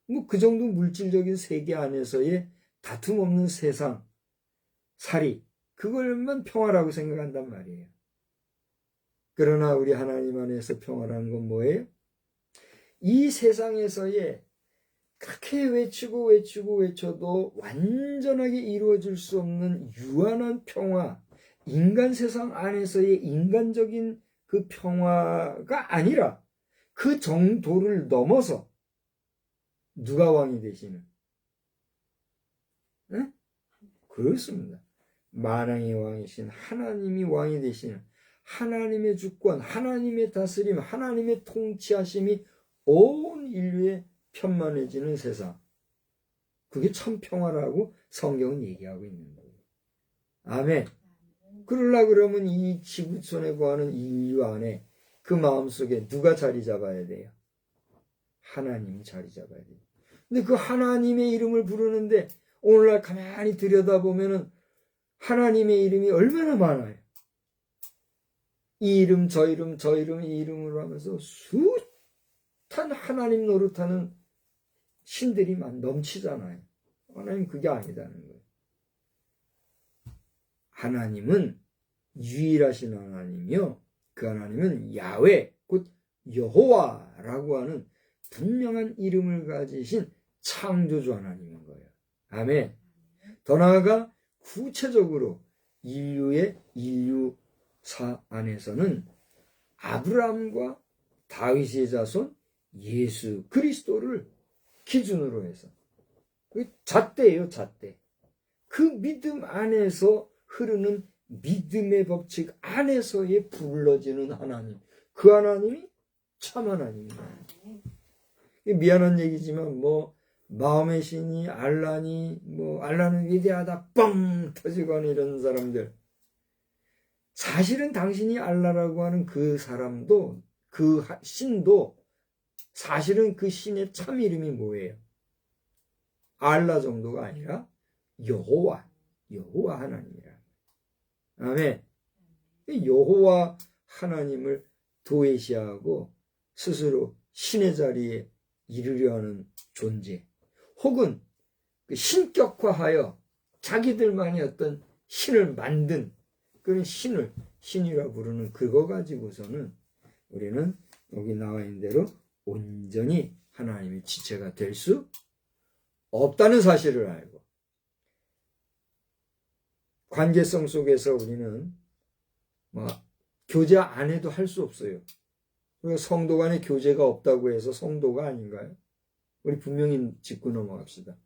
뭐 그 정도 물질적인 세계 안에서의 다툼 없는 세상, 살이, 그걸만 평화라고 생각한단 말이에요. 그러나 우리 하나님 안에서 평화라는 건 뭐예요? 이 세상에서의 그렇게 외쳐도 완전하게 이루어질 수 없는 유한한 평화, 인간 세상 안에서의 인간적인 그 평화가 아니라 그 정도를 넘어서 누가 왕이 되시는? 네? 그렇습니다. 만왕의 왕이신 하나님이 왕이 되시는 하나님의 주권, 하나님의 다스림, 하나님의 통치하심이 온 인류에 편만해지는 세상. 그게 참 평화라고 성경은 얘기하고 있는 거예요. 아멘. 그러려고 그러면 이 지구촌에 거하는 인류 안에 그 마음속에 누가 자리 잡아야 돼요? 하나님이 자리 잡아야 돼요. 근데 그 하나님의 이름을 부르는데 오늘날 가만히 들여다보면은 하나님의 이름이 얼마나 많아요. 이 이름 저 이름 이 이름으로 하면서 숱한 하나님 노릇하는 신들이 넘치잖아요. 하나님 그게 아니다는 거예요. 하나님은 유일하신 하나님이요. 그 하나님은 야훼 곧 여호와라고 하는 분명한 이름을 가지신 창조주 하나님인 거예요. 아멘. 더 나아가 구체적으로 인류사 안에서는 아브라함과 다윗의 자손 예수 그리스도를 기준으로 해서 잣대예요, 잣대. 그 믿음 안에서 흐르는 믿음의 법칙 안에서의 불러지는 하나님. 그 하나님이 참 하나님입니다. 미안한 얘기지만 뭐 마음의 신이 알라니 뭐 알라는 위대하다 뻥 터지거나 이런 사람들, 사실은 당신이 알라라고 하는 그 사람도 그 신도 사실은 그 신의 참 이름이 뭐예요? 알라 정도가 아니라 여호와 하나님이라. 아멘. 여호와 하나님을 도외시하고 스스로 신의 자리에 이르려 하는 존재, 혹은 그 신격화하여 자기들만의 어떤 신을 만든 그런 신을 신이라 부르는 그거 가지고서는 우리는 여기 나와 있는 대로 온전히 하나님의 지체가 될 수 없다는 사실을 알고, 관계성 속에서 우리는 교제 안 해도 할 수 없어요. 성도 간의 교제가 없다고 해서 성도가 아닌가요? 우리 분명히 짚고 넘어갑시다.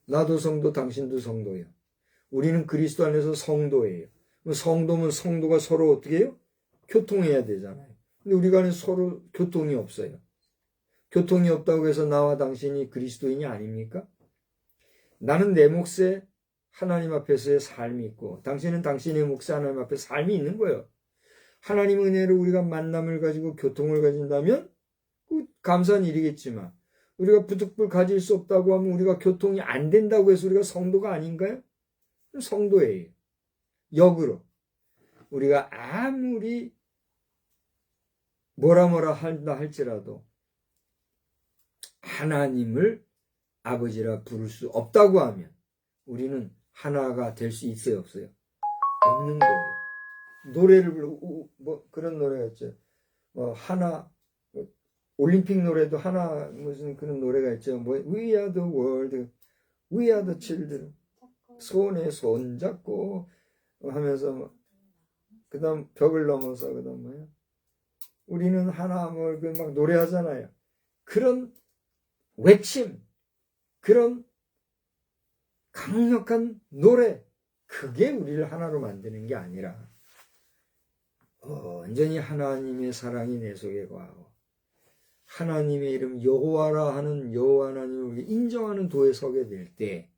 나도 성도, 당신도 성도예요. 우리는 그리스도 안에서 성도예요. 성도면 성도가 서로 어떻게 해요? 교통해야 되잖아요. 근데 우리 간에 서로 교통이 없어요. 교통이 없다고 해서 나와 당신이 그리스도인이 아닙니까? 나는 내 몫에 하나님 앞에서의 삶이 있고, 당신은 당신의 몫에 하나님 앞에 삶이 있는 거예요. 하나님 은혜로 우리가 만남을 가지고 교통을 가진다면 감사한 일이겠지만, 우리가 부득불 가질 수 없다고 하면 우리가 교통이 안 된다고 해서 우리가 성도가 아닌가요? 성도예요. 역으로 우리가 아무리 뭐라 한다 할지라도 하나님을 아버지라 부를 수 없다고 하면 우리는 하나가 될 수 있어요, 없어요? 없는 거예요. 노래를 부르고 그런 노래가 있죠. 하나, 올림픽 노래도 하나 무슨 그런 노래가 있죠. We are the world, we are the children. 손에 손 잡고 하면서 그다음 벽을 넘어서 그다음 뭐야? 우리는 하나 막 노래하잖아요. 그런 외침, 그런 강력한 노래, 그게 우리를 하나로 만드는 게 아니라 온전히 하나님의 사랑이 내 속에 거하고 하나님의 이름 여호와라 하는 여호와 하나님을 인정하는 도에 서게 될 때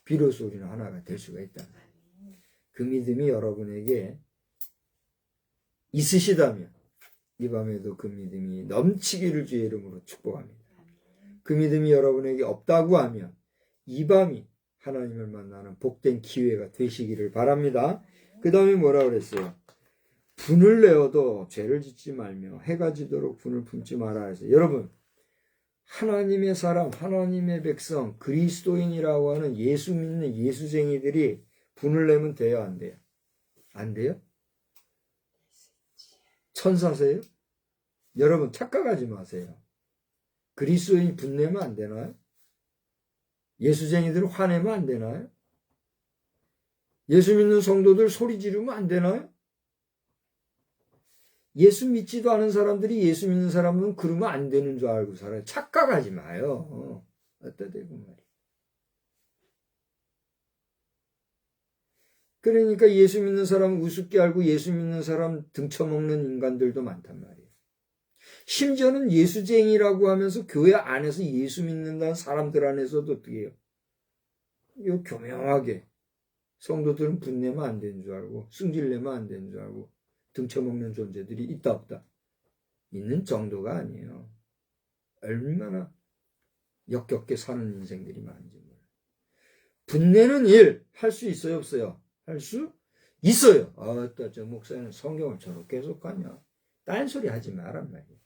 비로소 우리는 하나가 될 수가 있다. 그 믿음이 여러분에게 있으시다면 이 밤에도 그 믿음이 넘치기를 주의 이름으로 축복합니다. 그 믿음이 여러분에게 없다고 하면 이 밤이 하나님을 만나는 복된 기회가 되시기를 바랍니다. 그 다음에 뭐라 그랬어요? 분을 내어도 죄를 짓지 말며 해가 지도록 분을 품지 마라 해서, 여러분, 하나님의 사람, 하나님의 백성, 그리스도인이라고 하는 예수 믿는 예수쟁이들이 분을 내면 돼요, 안 돼요? 안 돼요? 천사세요? 여러분 착각하지 마세요. 그리스도인이 분내면 안 되나요? 예수쟁이들 화내면 안 되나요? 예수 믿는 성도들 소리 지르면 안 되나요? 예수 믿지도 않은 사람들이 예수 믿는 사람은 그러면 안 되는 줄 알고 살아요. 착각하지 마요. 어따 대고 말이야. 그러니까 예수 믿는 사람 우습게 알고 예수 믿는 사람 등쳐먹는 인간들도 많단 말이에요. 심지어는 예수쟁이라고 하면서 교회 안에서 예수 믿는다는 사람들 안에서도 어떻게 해요? 이거 교명하게 성도들은 분내면 안 되는 줄 알고 승질내면 안 되는 줄 알고 등쳐먹는 존재들이 있다 없다? 있는 정도가 아니에요. 얼마나 역겹게 사는 인생들이 많은지 몰라요. 분내는 일 할 수 있어요, 없어요? 할 수 있어요. 저 목사는 성경을 저렇게 해석하냐? 딴소리 하지 말란 말이에요.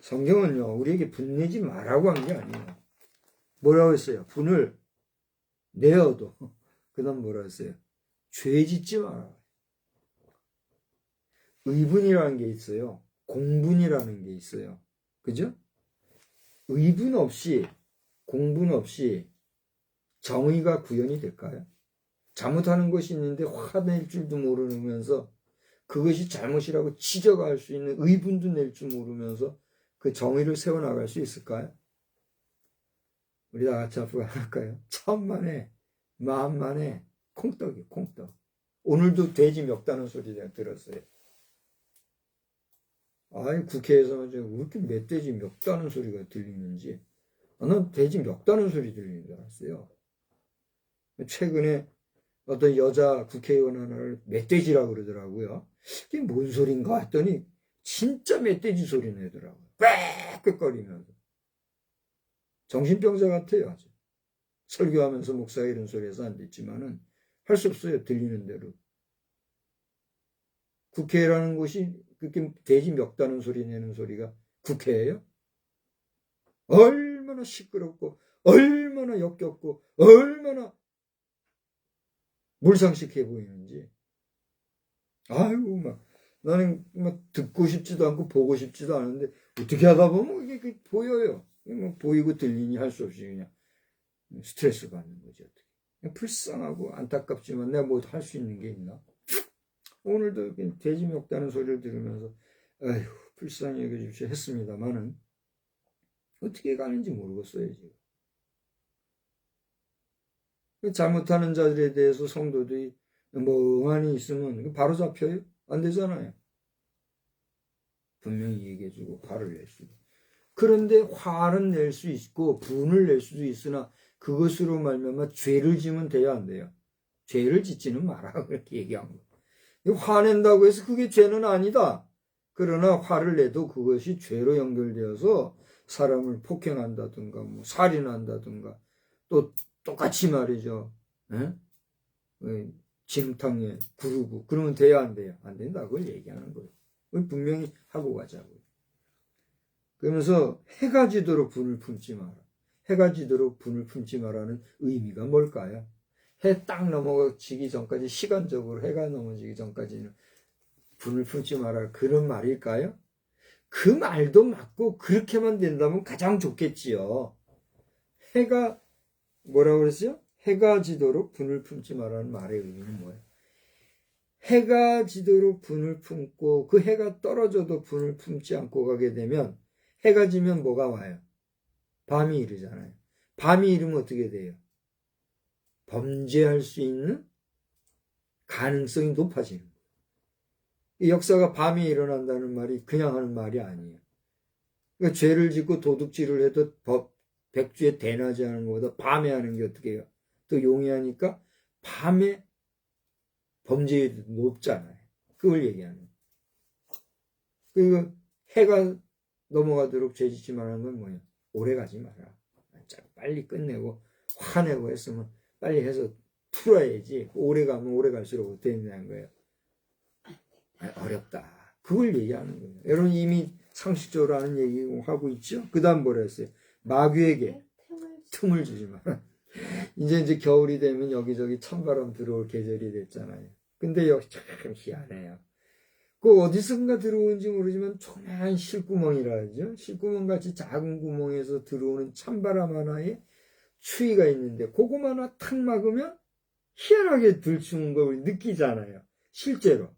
성경은요, 우리에게 분내지 말라고 한 게 아니에요. 뭐라고 했어요? 분을 내어도. 그 다음 뭐라고 했어요? 죄 짓지 마라. 의분이라는 게 있어요. 공분이라는 게 있어요. 그죠? 의분 없이, 공분 없이 정의가 구현이 될까요? 잘못하는 것이 있는데 화낼 줄도 모르면서 그것이 잘못이라고 지적할 수 있는 의분도 낼 줄 모르면서 그 정의를 세워나갈 수 있을까요? 우리 다 같이 앞으로 할까요? 천만에, 만만에 콩떡이 콩떡. 오늘도 돼지 멱다는 소리 내가 들었어요. 아이, 국회에서 왜 이렇게 멧돼지 멱다는 소리가 들리는지. 난 돼지 멱다는 소리 들리는 줄 알았어요. 최근에 어떤 여자 국회의원 하나를 멧돼지라고 그러더라고요. 이게 뭔 소린가 했더니 진짜 멧돼지 소리 내더라고요. 꽥꽥거리면서. 정신병자 같아요, 아주. 설교하면서 목사가 이런 소리 해서 안 됐지만은 할 수 없어요, 들리는 대로. 국회라는 곳이 그렇게 돼지 멱다는 소리 내는 소리가 국회예요? 얼마나 시끄럽고 얼마나 역겹고 얼마나 몰상식해 보이는지. 아이고 막 나는 막 듣고 싶지도 않고 보고 싶지도 않은데 어떻게 하다 보면 이게 보여요. 뭐 보이고 들리니 할 수 없이 그냥 스트레스 받는 거지. 어떻게. 그냥 불쌍하고 안타깝지만 내가 뭐 할 수 있는 게 있나? 오늘도 돼지 멱다는 소리를 들으면서 아휴 불쌍히 여겨주십시오 했습니다만은 어떻게 가는지 모르겠어요 지금. 잘못하는 자들에 대해서 성도들이 멍하니 있으면 바로 잡혀요? 안 되잖아요. 분명히 얘기해주고 화를 낼 수도. 그런데 화는 낼 수 있고 분을 낼 수도 있으나 그것으로 말미암아 죄를 지면 돼야 안 돼요. 죄를 짓지는 마라 그렇게 얘기한 거. 화낸다고 해서 그게 죄는 아니다. 그러나 화를 내도 그것이 죄로 연결되어서 사람을 폭행한다든가 뭐 살인한다든가 또 똑같이 말이죠. 진흙탕에 구르고 그러면 돼야 안 돼요? 안 된다 그걸 얘기하는 거예요. 분명히 하고 가자고요. 그러면서 해가 지도록 분을 품지 마라. 해가 지도록 분을 품지 마라는 의미가 뭘까요? 해 딱 넘어지기 전까지 시간적으로 해가 넘어지기 전까지는 분을 품지 마라 그런 말일까요? 그 말도 맞고 그렇게만 된다면 가장 좋겠지요. 해가 뭐라고 그랬어요? 해가 지도록 분을 품지 마라는 말의 의미는 뭐예요? 해가 지도록 분을 품고 그 해가 떨어져도 분을 품지 않고 가게 되면 해가 지면 뭐가 와요? 밤이 이르잖아요. 밤이 이르면 어떻게 돼요? 범죄할 수 있는 가능성이 높아지는 거예요. 이 역사가 밤에 일어난다는 말이 그냥 하는 말이 아니에요. 그러니까 죄를 짓고 도둑질을 해도 백주에 대낮에 하는 것보다 밤에 하는 게 어떻게 해요? 더 용이하니까 밤에 범죄율이 높잖아요. 그걸 얘기하는 거예요. 그리고 해가 넘어가도록 죄 짓지 말라는 건 뭐예요? 오래 가지 마라. 빨리 끝내고 화내고 했으면 빨리 해서 풀어야지. 오래 가면 오래 갈수록 어떻게 되냐는 거예요. 어렵다. 그걸 얘기하는 거예요. 여러분 이미 상식적으로 하는 얘기 하고 있죠? 그 다음 뭐라 했어요? 마귀에게 틈을 주지 마라. 이제 겨울이 되면 여기저기 찬바람 들어올 계절이 됐잖아요. 근데 여기 참 희한해요. 그 어디선가 들어오는지 모르지만 조그만 실구멍이라 하죠. 실구멍같이 작은 구멍에서 들어오는 찬바람 하나에 추위가 있는데 그거만 하나 탁 막으면 희한하게 들추는 걸 느끼잖아요. 실제로.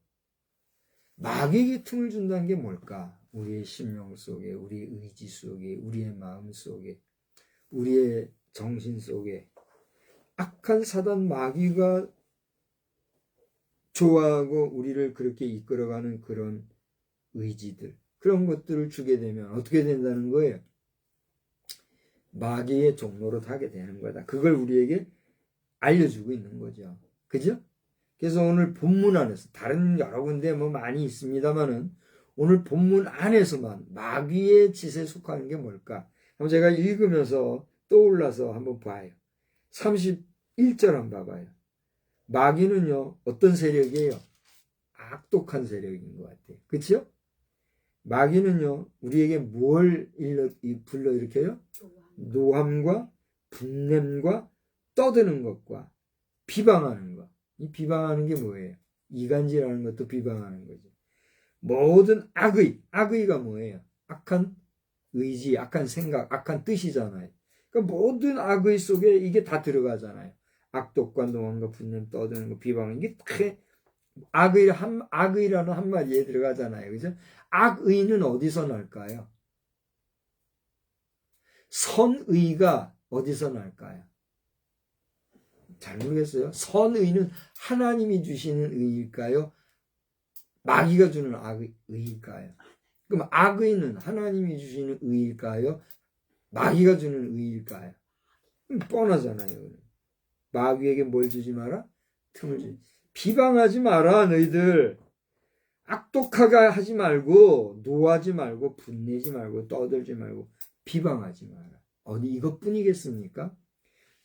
마귀에게 틈을 준다는 게 뭘까? 우리의 심령 속에, 우리의 의지 속에, 우리의 마음 속에, 우리의 정신 속에 악한 사단 마귀가 좋아하고 우리를 그렇게 이끌어가는 그런 의지들, 그런 것들을 주게 되면 어떻게 된다는 거예요? 마귀의 종로로 타게 되는 거다. 그걸 우리에게 알려주고 있는 거죠. 그죠? 그래서 오늘 본문 안에서 다른 여러 군데 뭐 많이 있습니다만은 오늘 본문 안에서만 마귀의 짓에 속하는 게 뭘까? 한번 제가 읽으면서 떠올라서 한번 봐요. 31절 한번 봐봐요. 마귀는요 어떤 세력이에요? 악독한 세력인 것 같아요. 그렇죠? 마귀는요 우리에게 뭘 불러일으켜요? 노함과 분냄과 떠드는 것과 비방하는 것. 이 비방하는 게 뭐예요? 이간질하는 것도 비방하는 거죠. 모든 악의가 뭐예요? 악한 의지, 악한 생각, 악한 뜻이잖아요. 그러니까 모든 악의 속에 이게 다 들어가잖아요. 악독과 노함과 분냄, 떠드는 거, 비방하는 게 다 악의라는 한마디에 들어가잖아요. 그죠? 악의는 어디서 날까요? 선의가 어디서 날까요? 잘 모르겠어요. 선의는 하나님이 주시는 의일까요? 마귀가 주는 의일까요? 그럼 악의는 하나님이 주시는 의일까요? 마귀가 주는 의일까요? 뻔하잖아요. 마귀에게 뭘 주지 마라? 틈을 주지. 비방하지 마라 너희들. 악독하게 하지 말고 노하지 말고 분내지 말고 떠들지 말고 비방하지 마라. 어디 이것뿐이겠습니까?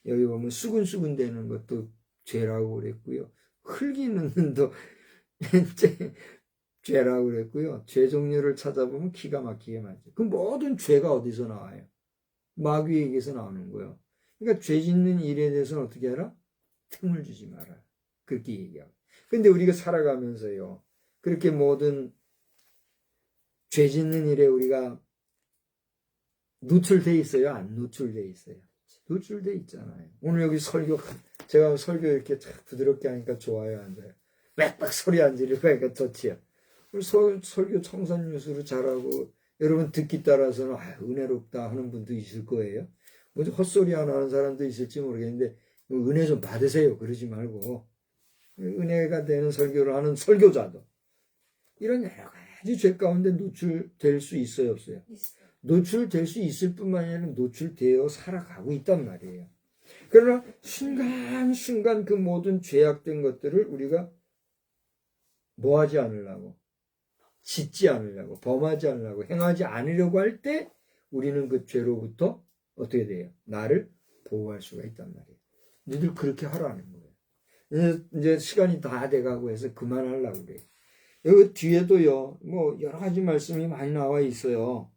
여기 보면 수근수근 되는 것도 죄라고 그랬고요. 흙이 넣는 도 죄라고 그랬고요. 죄 종류를 찾아보면 기가 막히게 많죠. 그 모든 죄가 어디서 나와요? 마귀에게서 나오는 거예요. 그러니까 죄 짓는 일에 대해서는 어떻게 하라? 틈을 주지 마라. 그렇게 얘기하고. 근데 우리가 살아가면서요. 그렇게 모든 죄 짓는 일에 우리가 노출돼 있어요? 안 노출돼 있어요? 노출돼 있잖아요. 오늘 여기 제가 설교 이렇게 부드럽게 하니까 좋아요, 안 좋아요? 빽빽 소리 안 지르고 하니까 좋지요. 설교 청산유수로 잘하고, 여러분 듣기 따라서는, 은혜롭다 하는 분도 있을 거예요. 먼저 헛소리 하나 하는 사람도 있을지 모르겠는데, 은혜 좀 받으세요. 그러지 말고. 은혜가 되는 설교를 하는 설교자도, 이런 여러 가지 죄 가운데 노출될 수 있어요, 없어요? 있어요. 노출될 수 있을 뿐만 아니라 노출되어 살아가고 있단 말이에요. 그러나 순간순간 그 모든 죄악된 것들을 우리가 뭐 하지 않으려고, 짓지 않으려고, 범하지 않으려고, 행하지 않으려고 할 때 우리는 그 죄로부터 어떻게 돼요? 나를 보호할 수가 있단 말이에요. 너희들 그렇게 하라는 거예요. 이제 시간이 다 돼가고 해서 그만하려고 그래요. 여기 뒤에도요, 뭐 여러 가지 말씀이 많이 나와 있어요.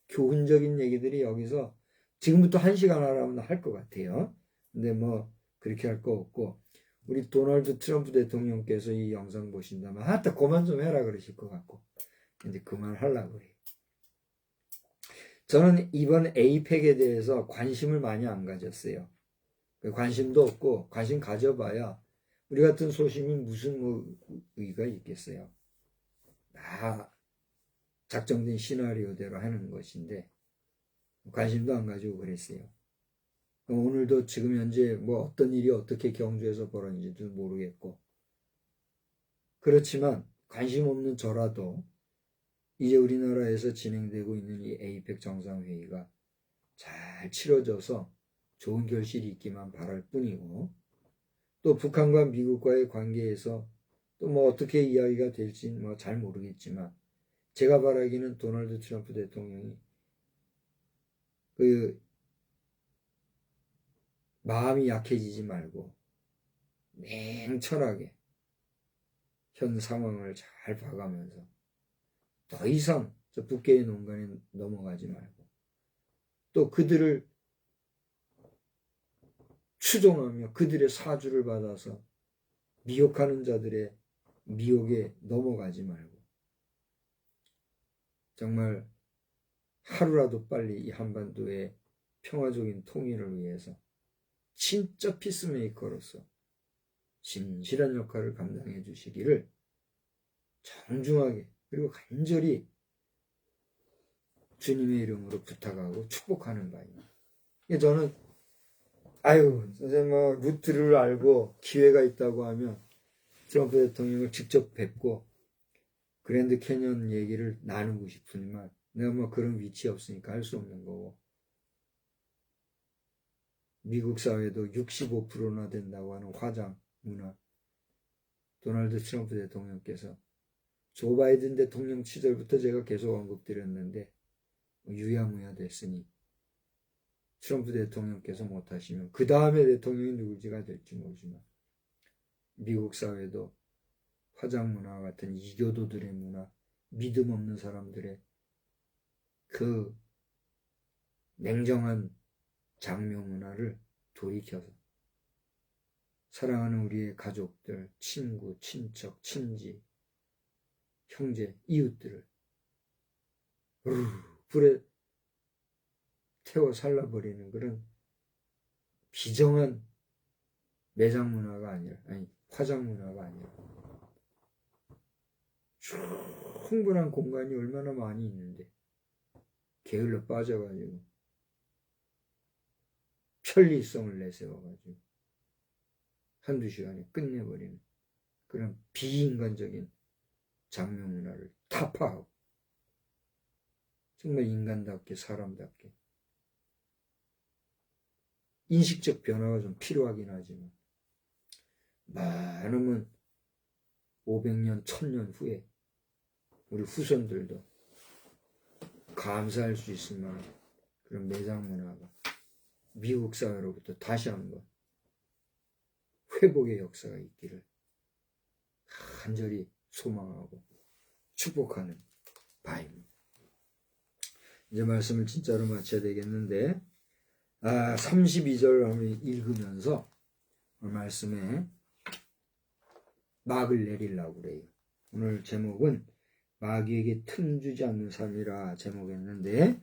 교훈적인 얘기들이 여기서 지금부터 1시간 하라면 할 것 같아요. 근데 뭐 그렇게 할 거 없고, 우리 도널드 트럼프 대통령께서 이 영상 보신다면 그만 좀 해라 그러실 것 같고, 이제 그만하려고 그래요. 저는 이번 에이펙에 대해서 관심을 많이 안 가졌어요. 관심도 없고, 관심 가져봐야 우리 같은 소심이 무슨 의의가 있겠어요. 다 작정된 시나리오대로 하는 것인데 관심도 안 가지고 그랬어요. 오늘도 지금 현재 뭐 어떤 일이 어떻게 경주에서 벌어진지도 모르겠고, 그렇지만 관심 없는 저라도 이제 우리나라에서 진행되고 있는 이 에이펙 정상회의가 잘 치러져서 좋은 결실이 있기만 바랄 뿐이고, 또 북한과 미국과의 관계에서 또 뭐 어떻게 이야기가 될지 뭐 잘 모르겠지만, 제가 바라기는 도널드 트럼프 대통령이 그 마음이 약해지지 말고 냉철하게 현 상황을 잘 봐가면서 더 이상 저 북괴의 농간에 넘어가지 말고, 또 그들을 추종하며 그들의 사주를 받아서 미혹하는 자들의 미혹에 넘어가지 말고, 정말 하루라도 빨리 이 한반도의 평화적인 통일을 위해서 진짜 피스메이커로서 진실한 역할을 감당해 주시기를 정중하게 그리고 간절히 주님의 이름으로 부탁하고 축복하는 바입니다. 저는 선생님 루트를 알고 기회가 있다고 하면 트럼프 대통령을 직접 뵙고 그랜드 캐년 얘기를 나누고 싶지만 내가 뭐 그런 위치에 없으니까 할 수 없는 거고, 미국 사회도 65%나 된다고 하는 화장 문화, 도널드 트럼프 대통령께서 조 바이든 대통령 시절부터 제가 계속 언급드렸는데 유야무야 됐으니 트럼프 대통령께서 못하시면 그 다음에 대통령이 누구지가 될지 모르지만 미국 사회도 화장 문화와 같은 이교도들의 문화, 믿음 없는 사람들의 그 냉정한 장묘 문화를 돌이켜서 사랑하는 우리의 가족들, 친구, 친척, 친지, 형제, 이웃들을 불에 태워 살라버리는 그런 비정한 매장 문화가 아니라, 화장 문화가 아니라 충분한 공간이 얼마나 많이 있는데 게을러 빠져가지고 편리성을 내세워가지고 한두 시간에 끝내버리는 그런 비인간적인 장묘 문화를 타파하고 정말 인간답게 사람답게 인식적 변화가 좀 필요하긴 하지만 많으면 500년, 1000년 후에 우리 후손들도 감사할 수 있을 만한 그런 매장 문화가 미국 사회로부터 다시 한번 회복의 역사가 있기를 간절히 소망하고 축복하는 바입니다. 이제 말씀을 진짜로 마쳐야 되겠는데 32절을 한번 읽으면서 말씀에 막을 내리려고 그래요. 오늘 제목은 마귀에게 틈 주지 않는 삶이라 제목했는데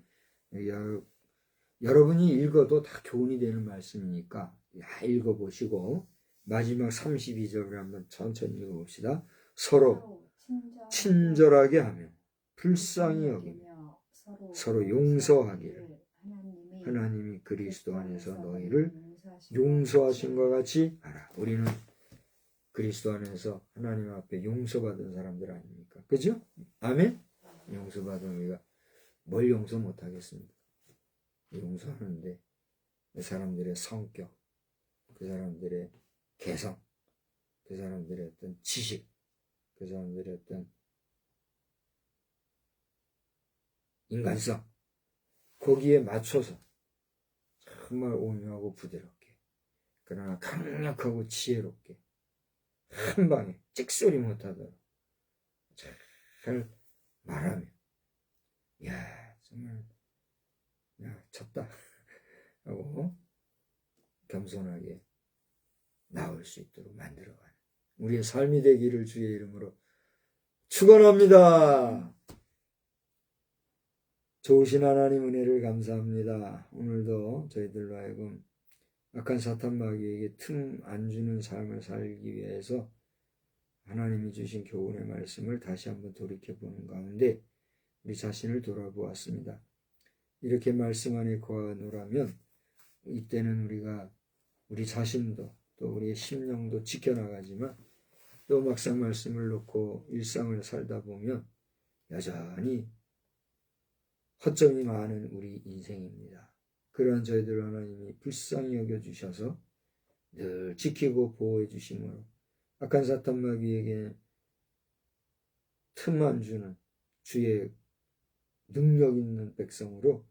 여러분이 읽어도 다 교훈이 되는 말씀이니까 읽어보시고 마지막 32절을 한번 천천히 읽어봅시다. 서로 친절하게 하며 불쌍히 여기며 서로 용서하기를 하나님이 그리스도 안에서 너희를 용서하신 것 같이 하라. 우리는 그리스도 안에서 하나님 앞에 용서받은 사람들 아닙니까? 그죠? 아멘? 용서받은 우리가 뭘 용서 못하겠습니까? 용서하는데 그 사람들의 성격, 그 사람들의 개성, 그 사람들의 어떤 지식, 그 사람들의 어떤 인간성, 거기에 맞춰서 정말 온유하고 부드럽게, 그러나 강력하고 지혜롭게 한 방에 찍소리 못하도록 잘 말하며, 야 정말 졌다 하고 겸손하게 나올 수 있도록 만들어가는 우리의 삶이 되기를 주의 이름으로 축원합니다. 좋으신 하나님 은혜를 감사합니다. 오늘도 저희들로 하여금 악한 사탄 마귀에게 틈 안 주는 삶을 살기 위해서 하나님이 주신 교훈의 말씀을 다시 한번 돌이켜보는 가운데 우리 자신을 돌아보았습니다. 이렇게 말씀 안에 거하노라면 이때는 우리가 우리 자신도 또 우리의 심령도 지켜나가지만 또 막상 말씀을 놓고 일상을 살다 보면 여전히 허점이 많은 우리 인생입니다. 그러한 저희들 하나님이 불쌍히 여겨주셔서 늘 지키고 보호해 주심으로 악한 사탄 마귀에게 틈 안 주는 주의 능력 있는 백성으로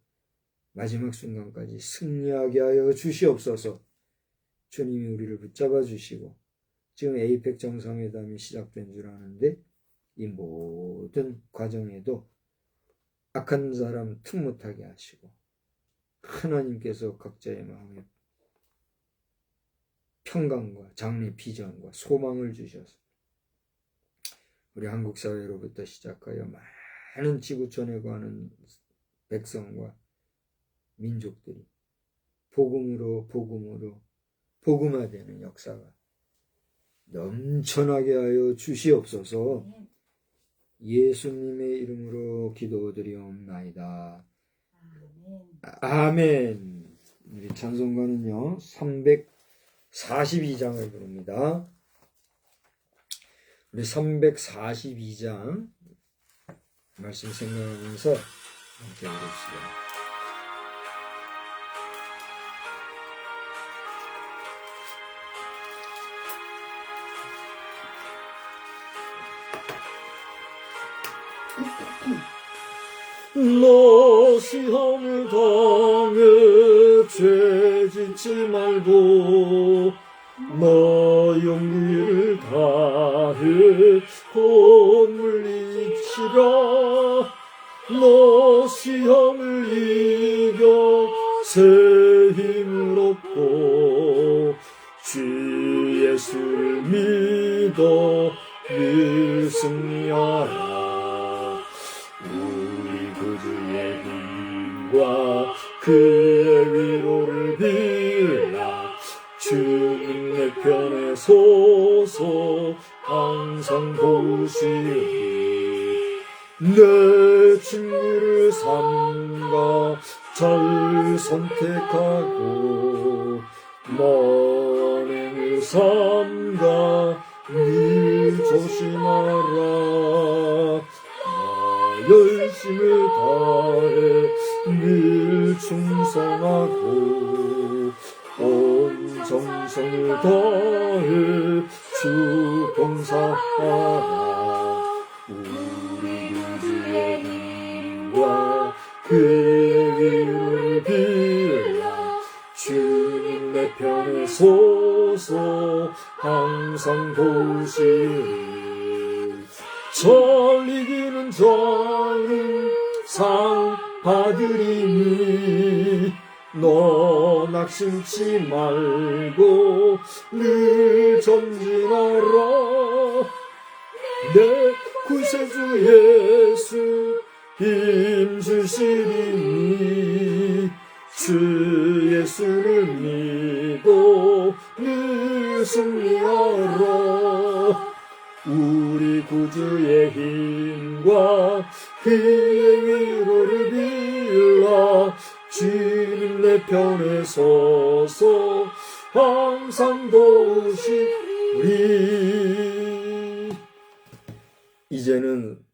마지막 순간까지 승리하게 하여 주시옵소서. 주님이 우리를 붙잡아 주시고 지금 에이펙 정상회담이 시작된 줄 아는데 이 모든 과정에도 악한 사람 틈 못하게 하시고 하나님께서 각자의 마음에 평강과 장래 비전과 소망을 주셔서 우리 한국 사회로부터 시작하여 많은 지구촌에 거하는 백성과 민족들이 복음으로 복음화되는 역사가 넘쳐나게 하여 주시옵소서. 예수님의 이름으로 기도드리옵나이다. 아멘. 우리 찬송가는요 342장을 부릅니다. 우리 342장 말씀 생각하면서 함께 부릅시다. 너 시험을 당해 죄짓지 말고 너 용기를 다해 곧 물리치라. 너 시험을 이겨 새 힘을 얻고 주 예수를 믿어 늘 승리하라. 그의 힘과 그의 위로를 빌라. 주님 내 편에 서서 항상 도우시니 내 친구를 삼가 잘 선택하고 만행을 삼가 늘 조심하라. 열심을 다해 늘 충성하고 온 정성을 다해 주 봉사하라. 우리 구주의 힘과 그의 위로를 빌라. 주님 내 편에 서서 항상 도우시니 절 이기는 자는 상 받으리니 너 낙심치 말고 늘 전진하라. 내 구세주 예수 힘주시리니 주 예수를 믿고 늘 승리하라. 우리 구주의 힘과 그의 위로를 빌라. 주님 내 편에 서서 항상 도우시리. 이제는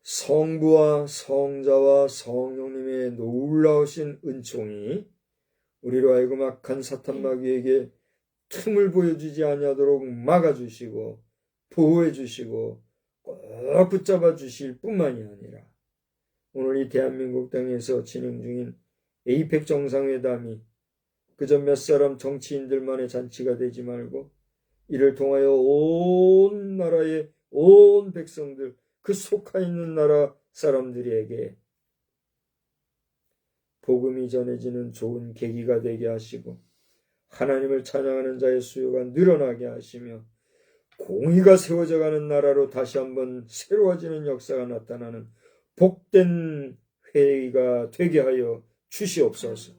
성부와 성자와 성령님의 놀라우신 은총이 우리로 하여금 악한 사탄 마귀에게 틈을 보여주지 아니하도록 막아주시고 보호해주시고 꼭 붙잡아 주실 뿐만이 아니라 오늘 이 대한민국 땅에서 진행 중인 에이펙 정상회담이 그저 몇 사람 정치인들만의 잔치가 되지 말고 이를 통하여 온 나라의 온 백성들, 그 속하 있는 나라 사람들에게 복음이 전해지는 좋은 계기가 되게 하시고 하나님을 찬양하는 자의 수요가 늘어나게 하시며 공의가 세워져가는 나라로 다시 한번 새로워지는 역사가 나타나는 복된 회의가 되게 하여 주시옵소서.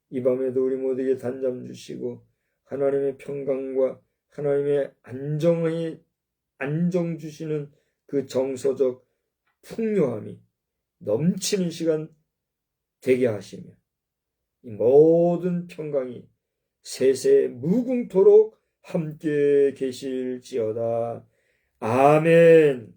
이 밤에도 우리 모두에게 단잠 주시고 하나님의 평강과 하나님의 안정 주시는 그 정서적 풍요함이 넘치는 시간 되게 하시며 이 모든 평강이 세세 무궁토록 함께 계실지어다. 아멘.